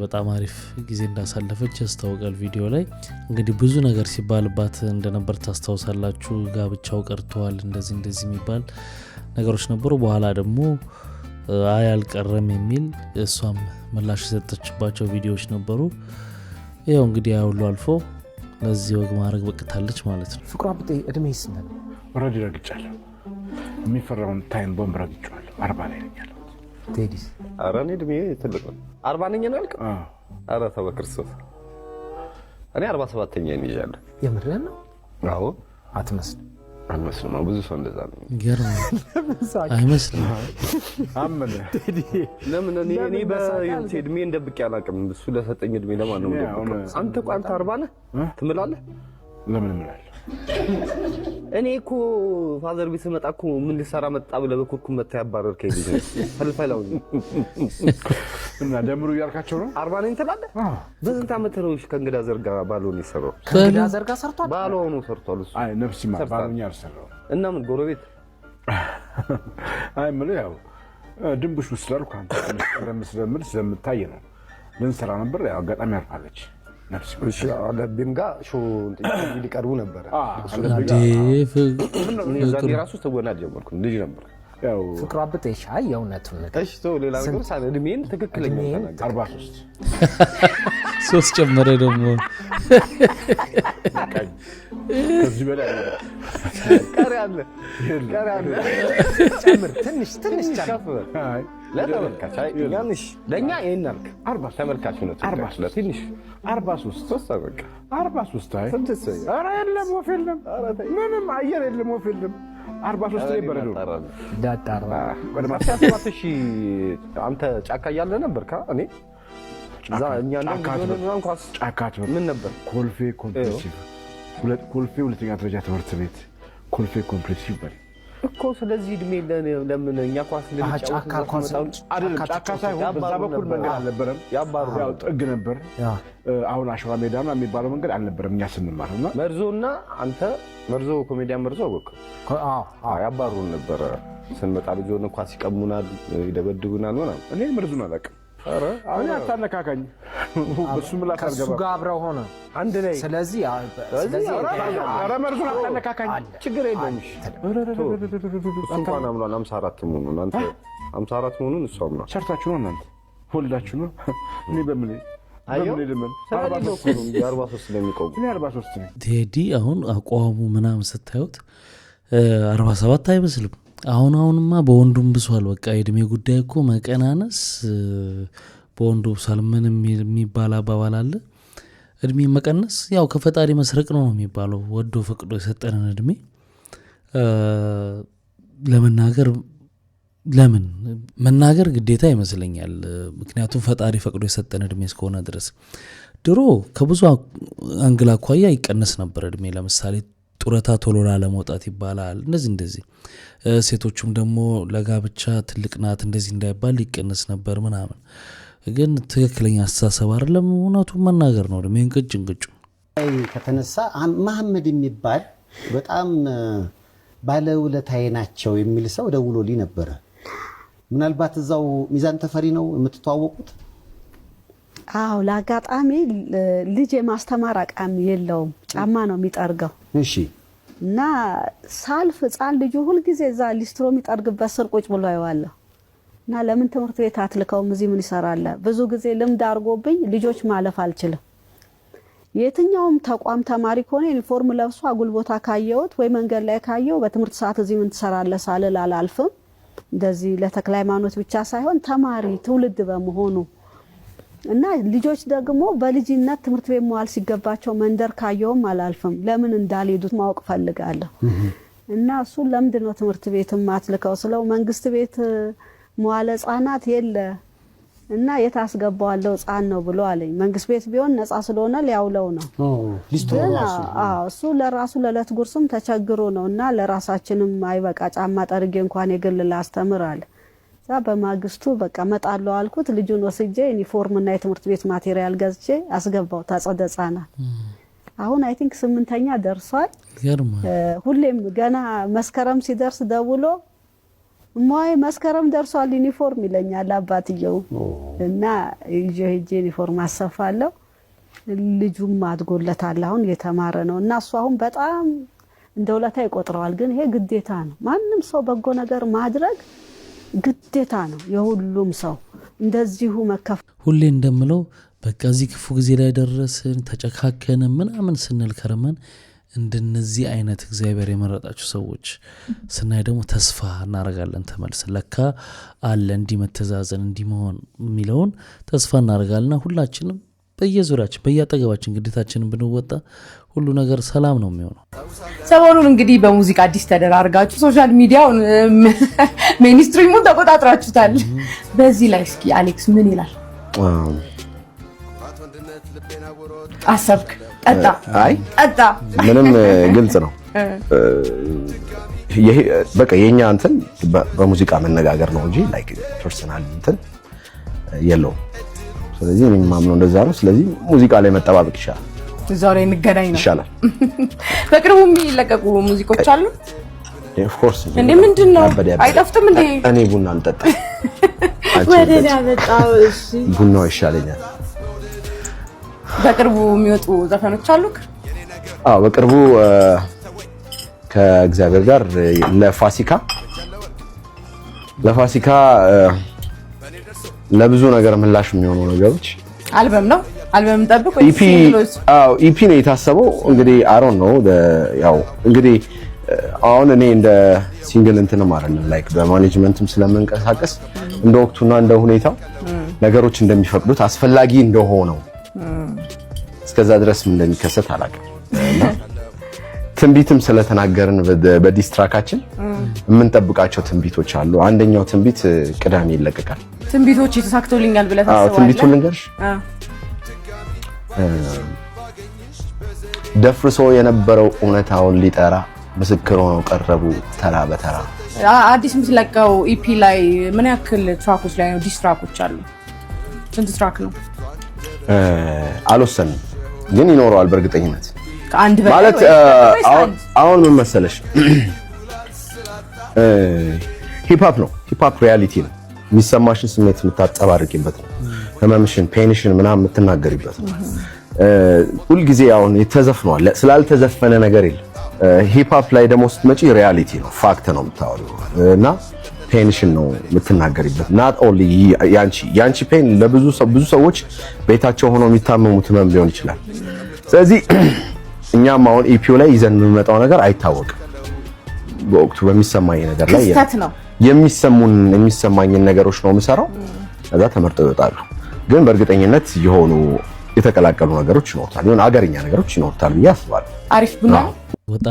[SPEAKER 2] በጣም አሪፍ ጊዜ እንዳሳለፈች ያስታውቃል። ቪዲዮ ላይ እንግዲህ ብዙ ነገር ሲባልባት እንደነበር ታስታውሳላችሁ። ጋብቻው ቀርተዋል እንደዚህ የሚባል ነገሮች ነበሩ። በኋላ ደግሞ አይ አልቀረም የሚል እሷም ምላሽ የሰጠችባቸው ቪዲዮዎች ነበሩ። ይኸው እንግዲህ ያ ሁሉ አልፎ ለዚህ ወግ ማድረግ በቅታለች ማለት ነው።
[SPEAKER 25] ፍቅሯ ብጤ እድሜ ይስናል። ወረድ ረግጫለሁ። የሚፈራውን ታይም ቦምብ ረግጫለሁ። 40 ላይ ነኝ ያለሁት። ቴዲስ
[SPEAKER 8] ኧረ እኔ እድሜ ትልቅ ነው። 40 ነኝ ነው ያልከው? ኧረ ተው በክርስቶስ
[SPEAKER 3] እኔ 47ኛ ነኝ ይያለሁ።
[SPEAKER 4] የምርህ ነው?
[SPEAKER 3] አዎ።
[SPEAKER 4] አትመስልም።
[SPEAKER 3] አልመስልም። ብዙ ሰው እንደዛ ነው።
[SPEAKER 2] አይመስልም።
[SPEAKER 3] አመነ ለምን እኔ በእድሜ እንደብቅ ያላቅም እሱ ለሰጠኝ እድሜ ለማን ነው እንደብቅ? አንተ እኮ አንተ 40 ነህ ትምላለህ?
[SPEAKER 25] ለምን እምላለሁ?
[SPEAKER 3] እኔ እኮ ፋዘር ቤት ስመጣ እኮ ምን ልሰራ መጣ ብለህ በኩርኩም መታ ያባረርከኝ ልጅ ነህ። ፈልፈላው
[SPEAKER 25] እና ደምሩ እያልካቸው ነው?
[SPEAKER 3] 40 ነኝ ትላለህ? በስንት ዓመት ነው ከእንግዳ ዘርጋ ባልሆን የሰራው?
[SPEAKER 4] ከእንግዳ ዘርጋ ሰርቷል?
[SPEAKER 3] ባልሆኑ ሰርቷል እሱ።
[SPEAKER 25] አይ ነፍስ ይማር ባልሆኛ አልሰራው።
[SPEAKER 3] እና ምን ጎረቤት?
[SPEAKER 25] አይ ማለት ያው ድንብሽ ውስጥ ስላልኩ አንተ ቀደም ስለምታይ ነው። ልንሰራ ነበር ያው አጋጣሚ አርፋለች።
[SPEAKER 3] እሺ አለብኝ ጋር ሾ ሊቀርቡ ነበር። እኔ ራሱ ተወናጅ ጀመርኩ ልጅ ነበር።
[SPEAKER 4] ያው ፍቅሩ አብጤሽ አይ የእውነቱን ነገር
[SPEAKER 3] እሺ ተው ሌላ ነገር ሳለ እድሜን ትክክለኛ ተናገር።
[SPEAKER 25] 43
[SPEAKER 2] ሶስት ጨመረ ደግሞ
[SPEAKER 25] ከዚህ በላይ
[SPEAKER 3] ቀሪ አለ
[SPEAKER 4] ጨምር ትንሽ ጨምር።
[SPEAKER 3] አይ ለተመልካች አይ ያንሽ ለኛ ይሄን አልክ 40 ተመልካች ነው። 40 ለትንሽ
[SPEAKER 25] 43
[SPEAKER 3] ሶስት በቃ
[SPEAKER 25] 43 አይ
[SPEAKER 3] ስንት
[SPEAKER 25] ኧረ የለም ወፍ የለም ምንም አየር የለም ወፍ የለም 43 ላይ በረዶ
[SPEAKER 4] ዳጣራ
[SPEAKER 3] ወደ 17000 አንተ ጫካ እያለ ነበር እኔ እዛ እኛ እንደሆነ ኳስ
[SPEAKER 25] ጫካት
[SPEAKER 3] ምን ነበር
[SPEAKER 25] ኮልፌ ኮምፕሬሲቭ ኮልፌ ሁለተኛ ደረጃ ትምህርት ቤት ኮልፌ ኮምፕሬሲቭ በል
[SPEAKER 3] እኮ። ስለዚህ እድሜ ለምን እኛ ኳስ እንደምንጫወት
[SPEAKER 4] ጫካ ኳስ
[SPEAKER 25] አይደለም ጫካ ሳይሆን በዛ በኩል መንገድ አልነበረም። ያው ጥግ ነበር። አሁን አሸዋ ሜዳ ነው የሚባለው መንገድ አልነበረም እኛ ስንማርና
[SPEAKER 3] መርዞና አንተ መርዞ ኮሜዲያን መርዞ አወቀ። ያባሩን ነበር ስንመጣ ልጅ ሆነ ኳስ ይቀሙናል፣ ይደበድቡናል ምናምን።
[SPEAKER 25] እኔ መርዙን አላውቅም። ኧረ እኔ አታነካካኝ። በሱ ምላስ አልገባም።
[SPEAKER 4] ከሱ ጋር አብረው ሆነ
[SPEAKER 3] አንድ ላይ።
[SPEAKER 4] ስለዚህ
[SPEAKER 25] ኧረ መርዙን አታነካካኝ።
[SPEAKER 3] ችግር የለም። እሱ እንኳን አምኗል 54 መሆኑን። አንተ 54 መሆኑን እሱ አምኗል።
[SPEAKER 25] ሰርታችሁ ነው እናንተ ወልዳችሁ ነው። እኔ በምን
[SPEAKER 3] አየው 43 ስለሚቆም
[SPEAKER 25] እኔ 43 ነኝ።
[SPEAKER 2] ቴዲ አሁን አቋሙ ምናምን ስታዩት 47 አይመስልም። አሁንማ በወንዱም ብሷል። በቃ የእድሜ ጉዳይ እኮ መቀናነስ በወንዱ ብሷል። ምን የሚባል አባባል አለ? እድሜ መቀነስ ያው ከፈጣሪ መስረቅ ነው የሚባለው። ወዶ ፈቅዶ የሰጠንን እድሜ ለምን መናገር ግዴታ ይመስለኛል። ምክንያቱም ፈጣሪ ፈቅዶ የሰጠን እድሜ እስከሆነ ድረስ ድሮ ከብዙ አንግል አኳያ ይቀነስ ነበር እድሜ። ለምሳሌ ጡረታ ቶሎ ላለመውጣት ይባላል። እንደዚህ ሴቶቹም ደግሞ ለጋብቻ ትልቅ ናት እንደዚህ እንዳይባል ሊቀነስ ነበር ምናምን። ግን ትክክለኛ አስተሳሰብ አይደለም። እውነቱን መናገር ነው። እድሜን እንቅጩ
[SPEAKER 6] ከተነሳ መሐመድ የሚባል በጣም ባለውለታዬ ናቸው የሚል ሰው ደውሎልኝ ነበረ። ምናልባት እዛው ሚዛን ተፈሪ ነው የምትተዋወቁት?
[SPEAKER 9] አዎ፣ ለአጋጣሚ ልጅ የማስተማር አቅም የለውም፣ ጫማ ነው የሚጠርገው።
[SPEAKER 6] እሺ።
[SPEAKER 9] እና ሳልፍ ህፃን ልጁ ሁልጊዜ እዛ ሊስትሮ የሚጠርግበት ስር ቁጭ ብሎ አይዋለሁ እና ለምን ትምህርት ቤት አትልከውም? እዚህ ምን ይሰራል? ብዙ ጊዜ ልምድ አድርጎብኝ ልጆች ማለፍ አልችልም። የትኛውም ተቋም ተማሪ ከሆነ ዩኒፎርም ለብሶ አጉል ቦታ ካየሁት ወይ መንገድ ላይ ካየው በትምህርት ሰዓት እዚህ ምን ትሰራለህ ሳልል አላልፍም። እንደዚህ ለተክለ ሃይማኖት ብቻ ሳይሆን ተማሪ ትውልድ በመሆኑ እና ልጆች ደግሞ በልጅነት ትምህርት ቤት መዋል ሲገባቸው መንደር ካየውም አላልፍም። ለምን እንዳልሄዱት ማወቅ ፈልጋለሁ። እና እሱ ለምንድን ነው ትምህርት ቤት ማትልከው ስለው መንግስት ቤት መዋለ ህጻናት የለ እና የታስገባዋለው ህጻን ነው ብሎ አለኝ። መንግስት ቤት ቢሆን ነፃ ስለሆነ ሊያውለው ነው። እሱ ለራሱ ለለት ጉርስም ተቸግሮ ነው እና ለራሳችንም አይበቃ ጫማ ጠርጌ እንኳን የግል ላስተምር አለ። ዛ በማግስቱ በቃ መጣለው አልኩት። ልጁን ወስጄ ዩኒፎርም እና የትምህርት ቤት ማቴሪያል ገዝቼ አስገባው ታጸደ ህጻናት። አሁን አይ ቲንክ 8ኛ ደርሷል። ሁሌም ገና መስከረም ሲደርስ ደውሎ ሞይ መስከረም ደርሷል ዩኒፎርም ይለኛል አባትየው። እና ይዤ ሄጄ ዩኒፎርም አሰፋለሁ። ልጁም አድጎለታል፣ አሁን የተማረ ነው እና እሱ አሁን በጣም እንደውለታ ይቆጥረዋል። ግን ይሄ ግዴታ ነው። ማንም ሰው በጎ ነገር ማድረግ ግዴታ ነው የሁሉም ሰው። እንደዚሁ መከፍ
[SPEAKER 2] ሁሌ እንደምለው በቃ እዚህ ክፉ ጊዜ ላይ ደረስን ተጨካከነ ምናምን ስንል ከርመን እንደነዚህ አይነት እግዚአብሔር የመረጣቸው ሰዎች ስናይ ደግሞ ተስፋ እናደርጋለን። ተመልሰን ለካ አለ እንዲህ መተዛዘን እንዲህ መሆን የሚለውን ተስፋ እናደርጋለንና ሁላችንም በየዙሪያችን በየአጠገባችን ግዴታችንን ብንወጣ ሁሉ ነገር ሰላም ነው የሚሆነው።
[SPEAKER 1] ሰሞኑን እንግዲህ በሙዚቃ አዲስ ተደራርጋችሁ ሶሻል ሚዲያውን ሜንስትሪሙን ተቆጣጥራችሁታል። በዚህ ላይ እስኪ አሌክስ ምን ይላል? አሰብክ? ጠጣ?
[SPEAKER 11] አይ
[SPEAKER 1] ጠጣ።
[SPEAKER 11] ምንም ግልጽ ነው። በቃ የኛ እንትን በሙዚቃ መነጋገር ነው እንጂ ላይክ ፐርሰናል እንትን የለውም። ስለዚህ እኔ ማምነው እንደዛ ነው። ስለዚህ ሙዚቃ ላይ መጠባበቅ ይሻላል።
[SPEAKER 1] እዛው ላይ እንገናኝ ነው
[SPEAKER 11] ይሻላል።
[SPEAKER 1] በቅርቡ የሚለቀቁ ሙዚቆች አሉ።
[SPEAKER 11] ኦፍ ኮርስ
[SPEAKER 1] እንዴ ምንድነው? አይጠፍጥም እንዴ?
[SPEAKER 11] እኔ ቡና አልጠጣም።
[SPEAKER 1] ወደዳ መጣው። እሺ
[SPEAKER 11] ቡናው ይሻለኛል።
[SPEAKER 1] በቅርቡ የሚወጡ ዘፈኖች አሉክ?
[SPEAKER 11] አዎ በቅርቡ ከእግዚአብሔር ጋር ለፋሲካ ለብዙ ነገር ምላሽ የሚሆኑ ነገሮች
[SPEAKER 1] አልበም ነው። አልበም ጠብቅ ወይ?
[SPEAKER 11] ኢፒ ነው የታሰበው። እንግዲህ አሮን ነው ያው እንግዲህ አሁን እኔ እንደ ሲንግል እንትን ማለት ነው ላይክ በማኔጅመንትም ስለምንቀሳቀስ እንደ ወቅቱና እንደ ሁኔታው ነገሮች እንደሚፈቅዱት አስፈላጊ እንደሆነው እስከዛ ድረስ ምን እንደሚከሰት አላውቅም። ትንቢትም ስለተናገርን በዲስትራካችን የምንጠብቃቸው ትንቢቶች አሉ። አንደኛው ትንቢት ቅዳሜ ይለቀቃል።
[SPEAKER 1] ትንቢቶች የተሳክቶልኛል ብለህ ታስባለህ?
[SPEAKER 11] አዎ ትንቢቱን ልንገርሽ። ደፍርሶ የነበረው እውነታውን ሊጠራ ምስክር ሆነው ቀረቡ ተራ በተራ።
[SPEAKER 1] አዲስ የምትለቀው ኢፒ ላይ ምን ያክል ትራኮች ላይ ነው? ዲስትራኮች አሉ። ስንት ትራክ ነው?
[SPEAKER 11] አልወሰንም ግን ይኖረዋል በእርግጠኝነት።
[SPEAKER 1] ከአንድ በላይ
[SPEAKER 11] ማለት አሁን ምን መሰለሽ ሂፕ ሆፕ ሪያሊቲ ነው። የሚሰማሽን ስሜት የምታጠባርቂበት ነው። ህመምሽን፣ ፔንሽን ምናምን የምትናገሪበት ነው። ሁልጊዜ አሁን ተዘፍኗል ስላልተዘፈነ ነገር የለም። ሂፕ ሆፕ ላይ ደግሞ ስትመጪ ሪያሊቲ ነው፣ ፋክት ነው የምታወሪው እና ፔንሽን ነው የምትናገሪበት። ናት ኦንሊ ያንቺ ፔን ለብዙ ሰዎች ቤታቸው ሆነው የሚታመሙት ህመም ሊሆን ይችላል። ስለዚህ እኛም አሁን ኢፒው ላይ ይዘን የምንመጣው ነገር አይታወቅም። በወቅቱ በሚሰማኝ ነገር ላይ የሚሰማኝን ነገሮች ነው የምሰራው። ከዛ ተመርጠው ይወጣሉ። ግን በእርግጠኝነት የሆኑ የተቀላቀሉ ነገሮች ይኖርታል፣ የሆነ አገርኛ ነገሮች ይኖርታል ብዬ አስባለሁ።
[SPEAKER 1] አሪፍ ቡና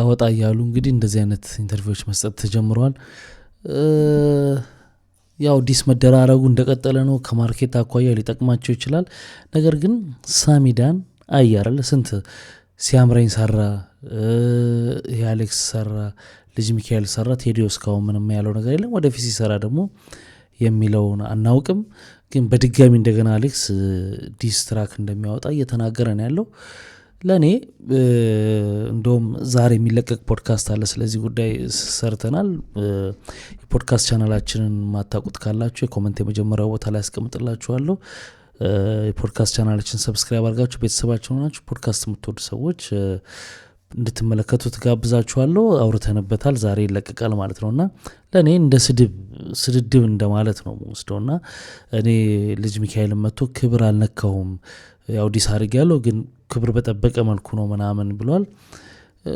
[SPEAKER 2] ወጣ እያሉ እንግዲህ እንደዚህ አይነት ኢንተርቪዎች መስጠት ተጀምረዋል። ያው ዲስ መደራረጉ እንደቀጠለ ነው። ከማርኬት አኳያ ሊጠቅማቸው ይችላል። ነገር ግን ሳሚዳን አያረለ ስንት ሲያምረኝ ሰራ፣ አሌክስ ሰራ፣ ልጅ ሚካኤል ሰራ፣ ቴዲዮ እስካሁን ምንም ያለው ነገር የለም። ወደፊት ሲሰራ ደግሞ የሚለውን አናውቅም። ግን በድጋሚ እንደገና አሌክስ ዲስ ትራክ እንደሚያወጣ እየተናገረ ነው ያለው። ለእኔ እንደውም ዛሬ የሚለቀቅ ፖድካስት አለ፣ ስለዚህ ጉዳይ ሰርተናል። የፖድካስት ቻናላችንን ማታውቁት ካላችሁ የኮመንት የመጀመሪያው ቦታ ላይ ያስቀምጥላችኋለሁ። የፖድካስት ቻናላችን ሰብስክራይብ አድርጋችሁ ቤተሰባችን ሆናችሁ ፖድካስት የምትወዱ ሰዎች እንድትመለከቱት ጋብዛችኋለሁ። አውርተንበታል፣ ዛሬ ይለቀቃል ማለት ነው እና ለእኔ እንደ ስድድብ እንደማለት ነው ወስደው እና እኔ ልጅ ሚካኤልን መጥቶ ክብር አልነካሁም ያው ዲስ አድርግ ያለው ግን ክብር በጠበቀ መልኩ ነው ምናምን ብሏል።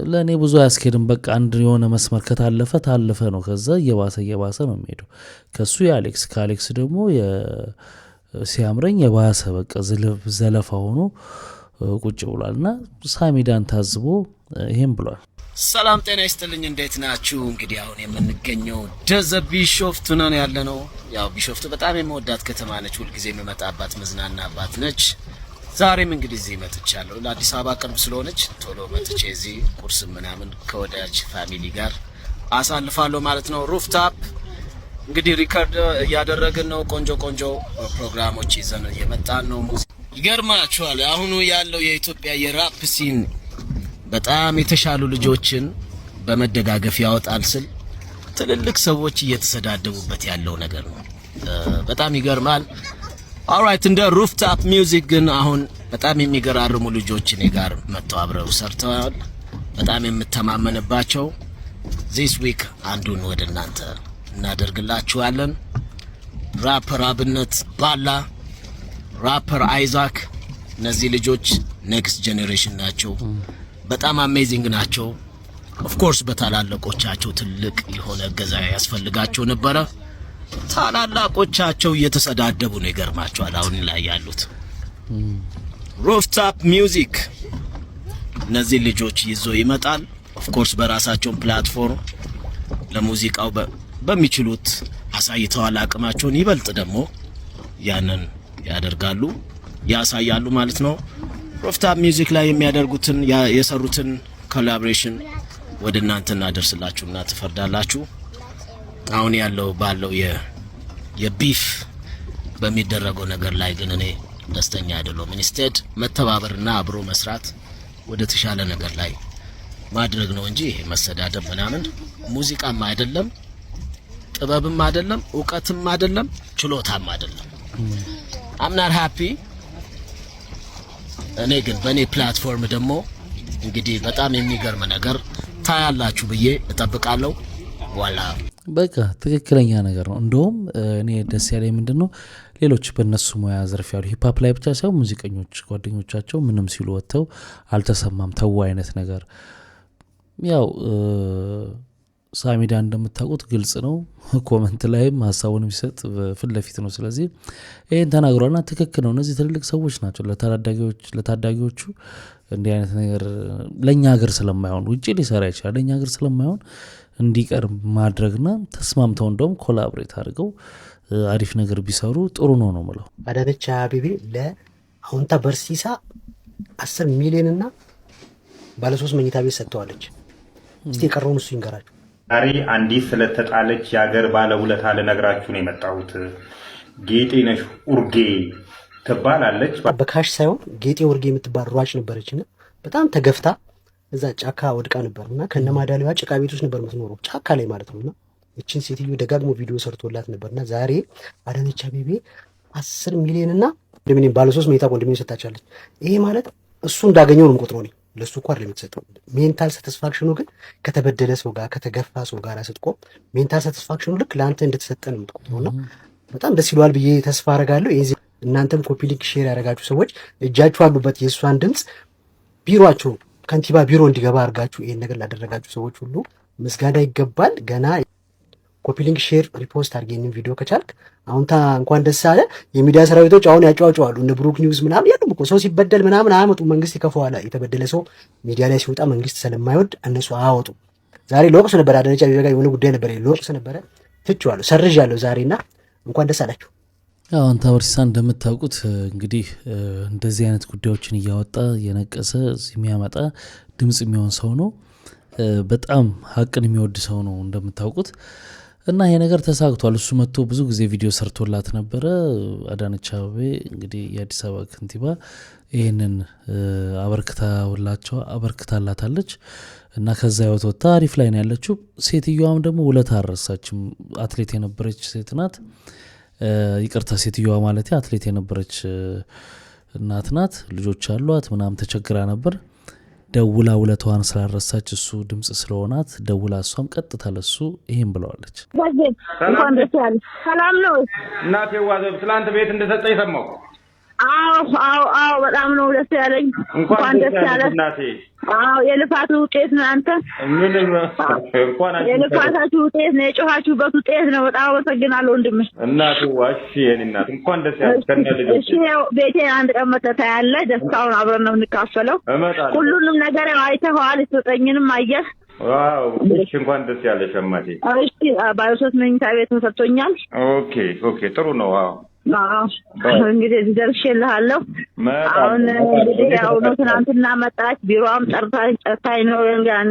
[SPEAKER 2] ለእኔ ብዙ አያስኬድም። በቃ አንድ የሆነ መስመር ታለፈ ነው። ከዛ እየባሰ ነው የሚሄደው። ከሱ የአሌክስ ከአሌክስ ደግሞ ሲያምረኝ የባሰ በቃ ዘለፋ ሆኖ ቁጭ ብሏል እና ሳሚዳን ታዝቦ ይሄን ብሏል።
[SPEAKER 5] ሰላም ጤና ይስጥልኝ፣ እንዴት ናችሁ? እንግዲህ አሁን የምንገኘው ደዘ ቢሾፍቱ ነው ያለነው። ያው ቢሾፍቱ በጣም የምወዳት ከተማ ነች፣ ሁልጊዜ የምመጣባት መዝናናባት ነች። ዛሬም እንግዲህ እዚህ መጥቻለሁ። ለአዲስ አበባ ቅርብ ስለሆነች ቶሎ መጥቼ እዚህ ቁርስ ምናምን ከወዳጅ ፋሚሊ ጋር አሳልፋለሁ ማለት ነው። ሩፍታፕ እንግዲህ ሪከርድ እያደረግን ነው። ቆንጆ ፕሮግራሞች ይዘን እየመጣን ነው። ይገርማችኋል አሁኑ ያለው የኢትዮጵያ የራፕ ሲን በጣም የተሻሉ ልጆችን በመደጋገፍ ያወጣል ስል ትልልቅ ሰዎች እየተሰዳደቡበት ያለው ነገር ነው። በጣም ይገርማል። ኦልራይት እንደ ሩፍታፕ ሚውዚክ ግን አሁን በጣም የሚገራርሙ ልጆች እኔ ጋር መጥተው አብረው ሰርተዋል። በጣም የምተማመንባቸው ዚስ ዊክ አንዱን ወደ እናንተ እናደርግላችኋለን። ራፐር አብነት ባላ፣ ራፐር አይዛክ፣ እነዚህ ልጆች ኔክስት ጄኔሬሽን ናቸው። በጣም አሜዚንግ ናቸው። ኦፍ ኮርስ በታላላቆቻቸው ትልቅ የሆነ እገዛ ያስፈልጋቸው ነበረ። ታላላቆቻቸው እየተሰዳደቡ ነው። ይገርማቸዋል አሁን ላይ ያሉት ሩፍታፕ ሚውዚክ እነዚህ ልጆች ይዞ ይመጣል። ኦፍ ኮርስ በራሳቸው ፕላትፎርም ለሙዚቃው በሚችሉት አሳይተዋል አቅማቸውን። ይበልጥ ደግሞ ያንን ያደርጋሉ ያሳያሉ ማለት ነው። ሩፍታፕ ሚውዚክ ላይ የሚያደርጉትን የሰሩትን ኮላቦሬሽን ወደ እናንተ እናደርስላችሁና ትፈርዳላችሁ። አሁን ያለው ባለው የቢፍ በሚደረገው ነገር ላይ ግን እኔ ደስተኛ አይደለሁም። ኢንስቴድ መተባበርና አብሮ መስራት ወደ ተሻለ ነገር ላይ ማድረግ ነው እንጂ ይሄ መሰዳደብ ምናምን ሙዚቃም አይደለም፣ ጥበብም አይደለም፣ ዕውቀትም አይደለም፣ ችሎታም አይደለም። I'm not happy። እኔ ግን በኔ ፕላትፎርም ደግሞ እንግዲህ በጣም የሚገርም ነገር ታያላችሁ ብዬ እጠብቃለሁ። ዋላ
[SPEAKER 2] በቃ ትክክለኛ ነገር ነው። እንደውም እኔ ደስ ያለኝ ምንድነው ሌሎች በእነሱ ሙያ ዘርፍ ያሉ ሂፕሆፕ ላይ ብቻ ሳይሆን ሙዚቀኞች ጓደኞቻቸው ምንም ሲሉ ወጥተው አልተሰማም ተው አይነት ነገር። ያው ሳሚዳ እንደምታውቁት ግልጽ ነው። ኮመንት ላይም ሀሳቡን የሚሰጥ ፊት ለፊት ነው። ስለዚህ ይሄን ተናግሯልና ትክክል ነው። እነዚህ ትልልቅ ሰዎች ናቸው። ለታዳጊዎቹ እንዲህ አይነት ነገር ለኛ ሀገር ስለማይሆን ውጪ ሊሰራ ይችላል። ለኛ ሀገር ስለማይሆን እንዲቀር ማድረግና ተስማምተው እንደውም ኮላቦሬት አድርገው አሪፍ ነገር ቢሰሩ ጥሩ ነው ነው ማለት።
[SPEAKER 10] አዳነች አቤቤ ለአሁንታ በርሲሳ 10 ሚሊዮን እና ባለ 3 መኝታ ቤት ሰጥተዋለች። እስቲ የቀረውን እሱ ይንገራችሁ።
[SPEAKER 13] ዛሬ አንዲት ስለተጣለች የሀገር ባለውለታ ልነግራችሁ ነው የመጣሁት። ጌጤነሽ ኡርጌ ትባላለች።
[SPEAKER 10] በካሽ ሳይሆን ጌጤ ኡርጌ የምትባል ሯጭ ነበረችና በጣም ተገፍታ እዛ ጫካ ወድቃ ነበርና ከነማዳሊዋ ጭቃ ቤት ውስጥ ነበር የምትኖረው ጫካ ላይ ማለት ነውና እቺን ሴትዮ ደጋግሞ ቪዲዮ ሰርቶላት ነበርና ዛሬ አዳነች አቤቤ 10 ሚሊዮን እና እንደምን ባለ 3 መኝታ ኮንዶሚኒየም ሰጣቻለች። ይሄ ማለት እሱ እንዳገኘው ነው የምቆጥረው ነው። ለሱ እኮ አይደለም የምትሰጠው። ሜንታል ሳቲስፋክሽኑ ግን ከተበደለ ሰው ጋር ከተገፋ ሰው ጋር ስትቆም ሜንታል ሳቲስፋክሽኑ ልክ ለአንተ እንደተሰጠ ነው የምትቆጥረውና በጣም ደስ ይሏል ብዬ ተስፋ አደርጋለሁ። እናንተም ኮፒ ሊንክ ሼር ያደረጋችሁ ሰዎች እጃችሁ አሉበት የእሷን ድምፅ ቢሮአችሁ ከንቲባ ቢሮ እንዲገባ አድርጋችሁ ይሄን ነገር ላደረጋችሁ ሰዎች ሁሉ ምስጋና ይገባል። ገና ኮፒ ሊንክ ሼር ሪፖስት አድርገን ቪዲዮ ከቻልክ አሁንታ እንኳን ደስ አለ። የሚዲያ ሰራዊቶች አሁን ያጫዋጫዋሉ እነ ብሩክ ኒውስ ምናምን ያሉም እኮ ሰው ሲበደል ምናምን አያመጡ። መንግስት ይከፈዋል። የተበደለ ሰው ሚዲያ ላይ ሲወጣ መንግስት ስለማይወድ እነሱ አያወጡ። ዛሬ ለወቅሱ ነበር አዳነች አቤቤ ጋር የሆነ ጉዳይ ነበር ለወቅሱ ነበር ትቼዋለሁ ሰርዣለሁ ዛሬና እንኳን ደስ አላችሁ።
[SPEAKER 2] አሁን ታወርሲሳ እንደምታውቁት እንግዲህ እንደዚህ አይነት ጉዳዮችን እያወጣ የነቀሰ የሚያመጣ ድምጽ የሚሆን ሰው ነው። በጣም ሀቅን የሚወድ ሰው ነው እንደምታውቁት እና ይሄ ነገር ተሳክቷል። እሱ መጥቶ ብዙ ጊዜ ቪዲዮ ሰርቶላት ነበረ። አዳነች አቤቤ እንግዲህ የአዲስ አበባ ከንቲባ ይህንን አበርክታላታለች እና ከዛ ህይወት ወጥታ አሪፍ ላይ ነው ያለችው። ሴትዮዋም ደግሞ ውለታ አልረሳችም። አትሌት የነበረች ሴት ናት። ይቅርታ ሴትዮዋ ማለት አትሌት የነበረች እናት ናት። ልጆች አሏት ምናምን ተቸግራ ነበር። ደውላ ውለታዋን ስላረሳች እሱ ድምጽ ስለሆናት ደውላ እሷም ቀጥታ ለሱ ይሄን ብለዋለች።
[SPEAKER 14] እንኳን ደስ ያለሽ። ሰላም ነው
[SPEAKER 13] እናቴ ዋዘብ ትላንት ቤት እንደሰጠኝ ሰማሁ።
[SPEAKER 14] አዎ በጣም ነው ደስ ያለኝ። እንኳን ደስ ያለሽ እናቴ። የልፋቱ ውጤት ነው። አንተ
[SPEAKER 13] ምንም እንኳን
[SPEAKER 14] የልፋታችሁ ውጤት ነው፣ የጮኻችሁበት ውጤት ነው። በጣም አመሰግናለሁ ወንድሜ።
[SPEAKER 13] እናቱ ዋሺ የኔ እናት እንኳን ደስ ያለሽ ከነ ልጆች።
[SPEAKER 14] እሺ ቤቴ አንድ ቀን መተታ ያለ ደስታውን አብረን ነው የምንካፈለው። ሁሉንም ነገር አይተኸዋል። ስጠኝንም አየህ።
[SPEAKER 13] ዋው እሺ እንኳን ደስ ያለሽ እማቴ።
[SPEAKER 14] እሺ ባለ 3 መኝታ ቤት ተሰጥቶኛል።
[SPEAKER 13] ኦኬ ጥሩ ነው።
[SPEAKER 14] እንግዲህ እዚህ ደርሼልሃለሁ። አሁን እንግዲህ ያው ነው ትናንትና መጣች ቢሮዋም ጠርታኝ ነው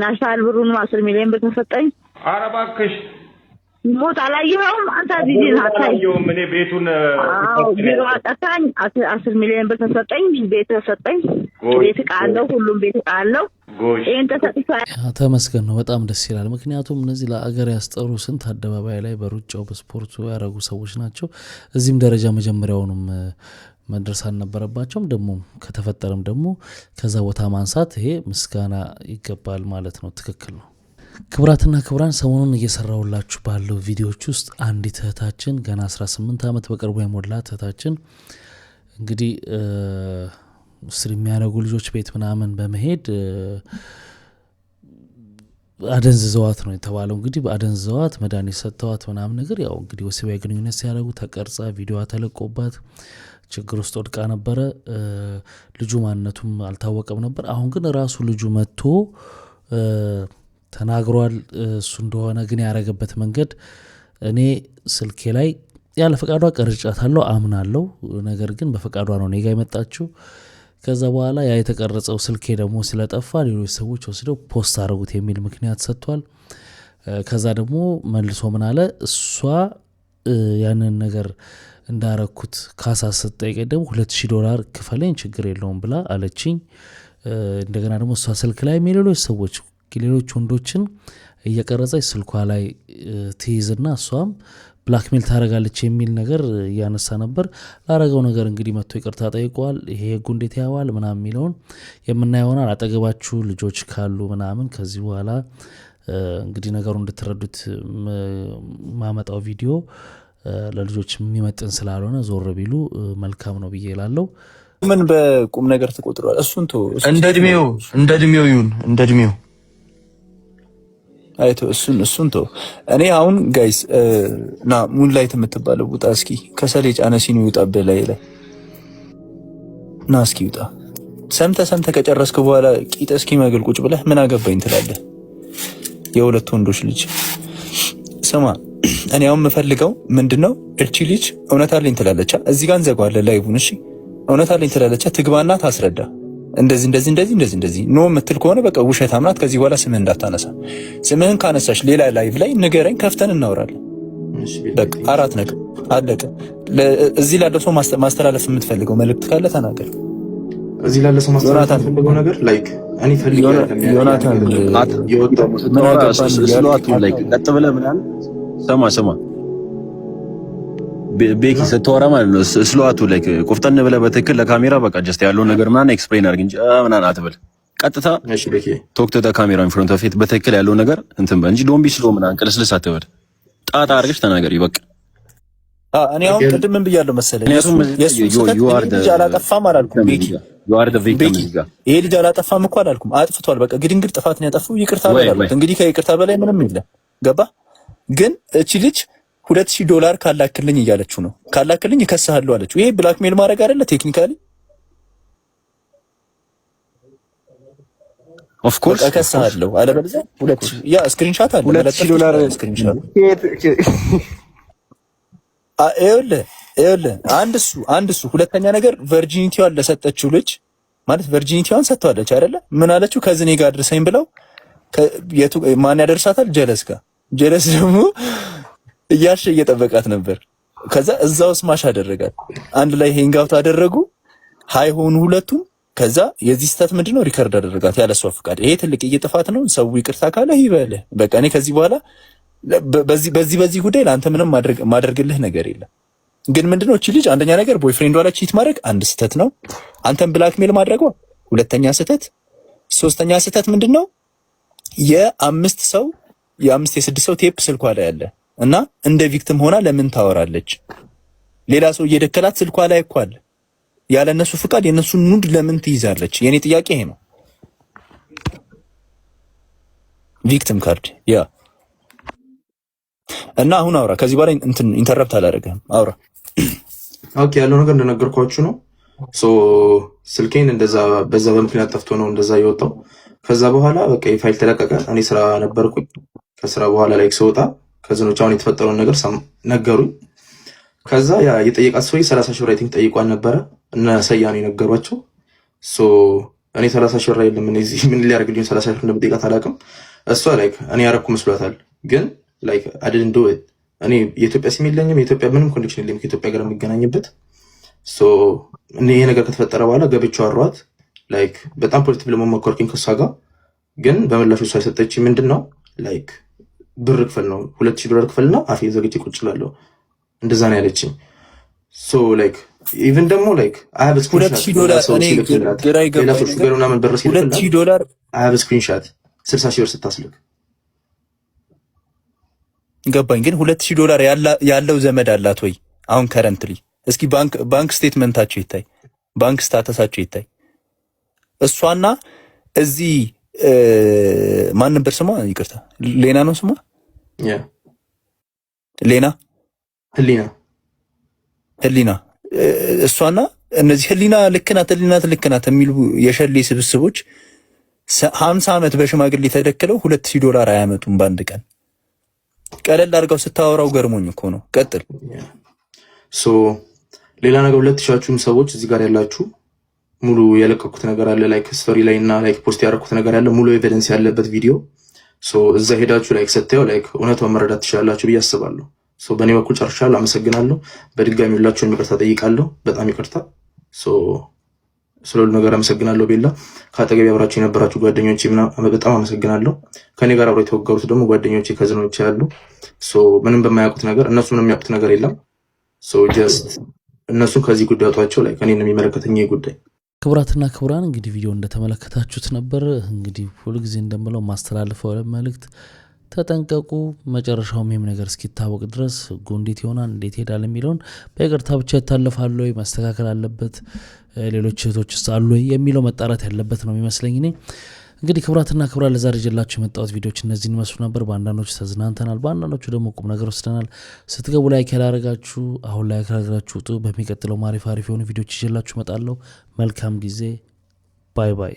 [SPEAKER 14] ናሽናል ብሩን 10 ሚሊዮን ብር ተሰጠኝ።
[SPEAKER 13] ኧረ እባክሽ
[SPEAKER 14] ሞት አላየኸውም አንተ? ዲዲን
[SPEAKER 13] አታየውም? እኔ ቤቱን
[SPEAKER 14] ቢሮዋ ጠርታኝ 10 ሚሊዮን ብር ተሰጠኝ። ቤት ተሰጠኝ። ቤት ዕቃ አለው፣ ሁሉም ቤት ዕቃ አለው። ይሄን ተሰጥቷል።
[SPEAKER 2] ተመስገን ነው። በጣም ደስ ይላል። ምክንያቱም እነዚህ ለአገር ያስጠሩ ስንት አደባባይ ላይ በሩጫው በስፖርቱ ያረጉ ሰዎች ናቸው። እዚህም ደረጃ መጀመሪያውንም መድረስ አልነበረባቸውም። ደግሞ ከተፈጠረም ደግሞ ከዛ ቦታ ማንሳት ይሄ ምስጋና ይገባል ማለት ነው። ትክክል ነው። ክብራትና ክብራን ሰሞኑን እየሰራውላችሁ ባለው ቪዲዮዎች ውስጥ አንዲት እህታችን ገና 18 ዓመት በቅርቡ የሞላት እህታችን እንግዲህ ስር የሚያደርጉ ልጆች ቤት ምናምን በመሄድ አደንዝዘዋት ነው የተባለው። እንግዲህ በአደንዝዘዋት መድኃኒት ሰጥተዋት ምናምን ነገር ያው እንግዲህ ወሲባዊ ግንኙነት ሲያደርጉ ተቀርጻ ቪዲዮዋ ተለቆባት ችግር ውስጥ ወድቃ ነበረ። ልጁ ማንነቱም አልታወቀም ነበር። አሁን ግን ራሱ ልጁ መጥቶ ተናግሯል እሱ እንደሆነ። ግን ያረገበት መንገድ እኔ ስልኬ ላይ ያለ ፈቃዷ ቀርጫታለሁ አምናለሁ። ነገር ግን በፈቃዷ ነው እኔ ጋ የመጣችው። ከዛ በኋላ ያ የተቀረጸው ስልኬ ደግሞ ስለጠፋ ሌሎች ሰዎች ወስደው ፖስት አድርጉት የሚል ምክንያት ሰጥቷል። ከዛ ደግሞ መልሶ ምን አለ፣ እሷ ያንን ነገር እንዳረኩት ካሳ ስትጠይቀኝ ደግሞ $2000 ክፈለኝ ችግር የለውም ብላ አለችኝ። እንደገና ደግሞ እሷ ስልክ ላይ ሌሎች ሰዎች ሌሎች ወንዶችን እየቀረጸች ስልኳ ላይ ትይዝና እሷም ብላክሜል ታደርጋለች የሚል ነገር እያነሳ ነበር። ላረገው ነገር እንግዲህ መጥቶ ይቅርታ ጠይቀዋል። ይሄ ህጉ እንዴት ያዋል ምናምን የሚለውን የምናየው ይሆናል። አጠገባችሁ ልጆች ካሉ ምናምን ከዚህ በኋላ እንግዲህ ነገሩ እንድትረዱት ማመጣው ቪዲዮ ለልጆች የሚመጥን ስላልሆነ ዞር ቢሉ መልካም ነው ብዬ እላለሁ።
[SPEAKER 15] ምን በቁም ነገር ተቆጥሯል። እሱን ተው፣
[SPEAKER 16] እንደ እድሜው ይሁን እንደ እድሜው
[SPEAKER 15] አይቶ እሱን ተው። እኔ አሁን ጋይስ ና ሙንላይት የምትባለው ውጣ እስኪ ከሰሌ ጫነ ሲኑ ይውጣ በላይ ላይ ና እስኪ ውጣ። ሰምተ ከጨረስክ በኋላ ቂጥ እስኪ መግል ቁጭ ብለህ ምን አገባኝ ትላለህ። የሁለት ወንዶች ልጅ ስማ፣ እኔ አሁን የምፈልገው ምንድነው እቺ ልጅ እውነት አለኝ ትላለች። እዚህ ጋር እንዘጋዋለን ላይቡን። እሺ እውነት አለኝ ትላለች። ትግባና ታስረዳ። እንደዚህ ኖ የምትል ከሆነ በቃ ውሸታም ናት። ከዚህ በኋላ ስምህን እንዳታነሳ። ስምህን ካነሳሽ ሌላ ላይቭ ላይ ንገረኝ፣ ከፍተን እናወራለን። በቃ 4 ነገር አለቀ። እዚህ ላለው ሰው ማስተላለፍ የምትፈልገው መልእክት ካለ ተናገር።
[SPEAKER 16] እዚህ ላለው ሰው ማስተላለፍ የምትፈልገው ነገር ላይክ እኔ ፈልጋለሁ ዮናታን የወጣው
[SPEAKER 8] ስለዋቱ ላይክ ቀጥ ብለህ ምናምን ሰማ ቤኪ ስትወራ ማለት ነው። ስለዋቱ ላይክ ቆፍጠን ብለህ በትክክል ለካሜራ በቃ ጀስት ያለውን ነገር ምናምን ኤክስፕሌን አድርግ እንጂ ምናምን አትበል። ቀጥታ ቶክ ቱ ዘ ካሜራ ኢን ፍሮንት ኦፍ ኢት በትክክል ያለውን ነገር እንትን በል እንጂ ዶንት ቢ ስሎ ምናምን ቅልስልስ አትበል። ጣጣ አድርገሽ ተናገሪ በቃ።
[SPEAKER 15] እኔ አሁን ቅድም ምን ብያለሁ መሰለኝ፣ ልጅ አላጠፋም አላልኩም። ቤኪ ይሄ ልጅ አላጠፋም እኮ አላልኩም። አጥፍቷል። በቃ ግድንግድ ጥፋት ነው ያጠፋው። ይቅርታ በላሉት። እንግዲህ ከይቅርታ በላይ ምንም የለም። ገባ? ግን እቺ ልጅ $2000 ካላክልኝ እያለችው ነው። ካላክልኝ እከስሃለሁ አለችው። ይሄ ብላክሜል ማድረግ አይደለ? ቴክኒካሊ ኦፍ ኮርስ እከስሃለሁ። አለበለዚያ 2000 ያ ስክሪንሾት አለ $2000 ስክሪንሾት ይኸውልህ አንድ እሱ ሁለተኛ ነገር ቨርጂኒቲዋን ለሰጠችው ልጅ ማለት ቨርጂኒቲዋን ሰጥቷለች አይደለ? ምን አለችው? ከዝኔ ጋር አድርሰኝ ብለው ማን ያደርሳታል? ጀለስ ደግሞ እያሸ እየጠበቃት ነበር። ከዛ እዛው ስማሽ አደረጋት። አንድ ላይ ሄንግ አውት አደረጉ። ሃይ ሆኑ ሁለቱም። ከዛ የዚህ ስህተት ምንድነው? ሪከርድ አደረጋት ያለሷ ፍቃድ። ይሄ ትልቅ እየጥፋት ነው። ሰው ይቅርታ ካለ ይበለ። በቃ እኔ ከዚህ በኋላ በዚህ ጉዳይ ለአንተ ምንም ማድረግልህ ነገር የለም። ግን ምንድነው እቺ ልጅ አንደኛ ነገር ቦይፍሬንዷ ላይ ቺት ማድረግ አንድ ስህተት ነው። አንተም ብላክሜል ማድረጓ ሁለተኛ ስህተት። ሶስተኛ ስህተት ምንድነው? የአምስት የስድስት ሰው ቴፕ ስልኳ ላይ አለ እና እንደ ቪክቲም ሆና ለምን ታወራለች? ሌላ ሰው እየደከላት ስልኳ ላይ እኮ አለ። ያለ እነሱ ፍቃድ የነሱን ኑድ ለምን ትይዛለች? የኔ ጥያቄ ይሄ ነው። ቪክቲም ካርድ ያ እና አሁን አውራ። ከዚህ በኋላ ኢንተረፕት አላደረገም። አውራ።
[SPEAKER 16] ኦኬ፣ ያለው ነገር እንደነገርኳችሁ ነው። ስልኬን በዛ በምክንያት ጠፍቶ ነው እንደዛ የወጣው። ከዛ በኋላ በቃ የፋይል ተለቀቀ። እኔ ስራ ነበርኩኝ። ከስራ በኋላ ላይ ስወጣ ከዝኖች አሁን የተፈጠረውን ነገር ነገሩኝ። ከዛ ያ የጠየቃት ሰው 30,000 ራይቲንግ ጠይቋል ነበረ እና ሰያኔ ነገሯቸው። እኔ 30,000 የለም እዚህ ምን ሊያደርግልኝ 30,000 እንደምጠይቃት አላውቅም። እሷ ላይክ እኔ ያረኩ መስሏታል። ግን ላይክ I didn't do it። እኔ የኢትዮጵያ ስም የለኝም። የኢትዮጵያ ምንም ኮኔክሽን የለኝም ከኢትዮጵያ ጋር የሚገናኝበት። ይሄ ነገር ከተፈጠረ በኋላ ገብቼ አወራኋት። ላይክ በጣም ፖዚቲቭ ለመሞከርኩኝ ከሷ ጋር። ግን በምላሹ እሷ የሰጠችኝ ምንድነው ላይክ ብር ክፈል ነው $2000 ክፈልና አፌ ዘግቼ ቁጭ እላለሁ። እንደዛ ነው ያለችኝ። ላይክ ኢቭን ደግሞ ላይክ I have a screenshot $60,000 ስታስልክ
[SPEAKER 15] ገባኝ። ግን $2000 ያለው ዘመድ አላት ወይ? አሁን ከረንትሊ እስኪ ባንክ ስቴትመንታቸው ይታይ፣ ባንክ ስታተሳቸው ይታይ። እሷና እዚህ ማን ነበር ስሟ? ይቅርታ ሌና ነው ስሟ? ሌና ህሊና እሷና እነዚህ ህሊና ልክናት የሚሉ የሸሌ ስብስቦች 50 ዓመት በሽማግሌ ተደክለው $2,000 አያመጡም በአንድ ቀን። ቀለል አድርገው ስታወራው ገርሞኝ እኮ ነው። ቀጥል።
[SPEAKER 16] ሌላ ነገር 2000ዎቹም ሰዎች እዚህ ጋር ያላችሁ ሙሉ የለቀኩት ነገር አለ ላይክ ስቶሪ ላይ እና ላይክ ፖስት ያደረኩት ነገር አለ ሙሉ ኤቪደንስ ያለበት ቪዲዮ እዛ ሄዳችሁ ላይክ ሰጥተው ላይክ እውነቱን መረዳት ትችላላችሁ ብዬ አስባለሁ። በእኔ በኩል ጨርሻለሁ። አመሰግናለሁ። በድጋሚ ሁላችሁን ይቅርታ ጠይቃለሁ። በጣም ይቅርታ። ስለሁሉ ነገር አመሰግናለሁ። ቤላ ከአጠገቤ አብራችሁ የነበራችሁ ጓደኞቼ በጣም አመሰግናለሁ። ከኔ ጋር አብረው የተወገሩት ደግሞ ጓደኞቼ ከዝኖቼ ያሉ ምንም በማያውቁት ነገር እነሱ ምንም የሚያውቁት ነገር የለም። ጀስት እነሱን ከዚህ ጉዳይ አውጧቸው ላይ ከኔ ነው የሚመለከተኝ ጉዳይ።
[SPEAKER 2] ክቡራትና ክቡራን እንግዲህ ቪዲዮ እንደተመለከታችሁት ነበር። እንግዲህ ሁሉ ጊዜ እንደምለው ማስተላለፈው መልእክት ተጠንቀቁ። መጨረሻውም ይሄም ነገር እስኪታወቅ ድረስ ህጉ እንዴት ይሆናል እንዴት ይሄዳል የሚለውን በይቅርታ ብቻ ይታለፋል ወይ መስተካከል አለበት ሌሎች እህቶችስ አሉ የሚለው መጣራት ያለበት ነው የሚመስለኝ። እኔ እንግዲህ ክቡራትና ክቡራን ለዛሬ ይዤላችሁ የመጣሁት ቪዲዮዎች እነዚህን ይመስሉ ነበር። በአንዳንዶቹ ተዝናንተናል፣ በአንዳንዶቹ ደግሞ ቁም ነገር ወስደናል። ስትገቡ ላይክ ያላረጋችሁ አሁን ላይክ ያላረጋችሁ ውጡ። በሚቀጥለው አሪፍ የሆኑ ቪዲዮዎች ይዤላችሁ እመጣለሁ። መልካም ጊዜ። ባይ ባይ።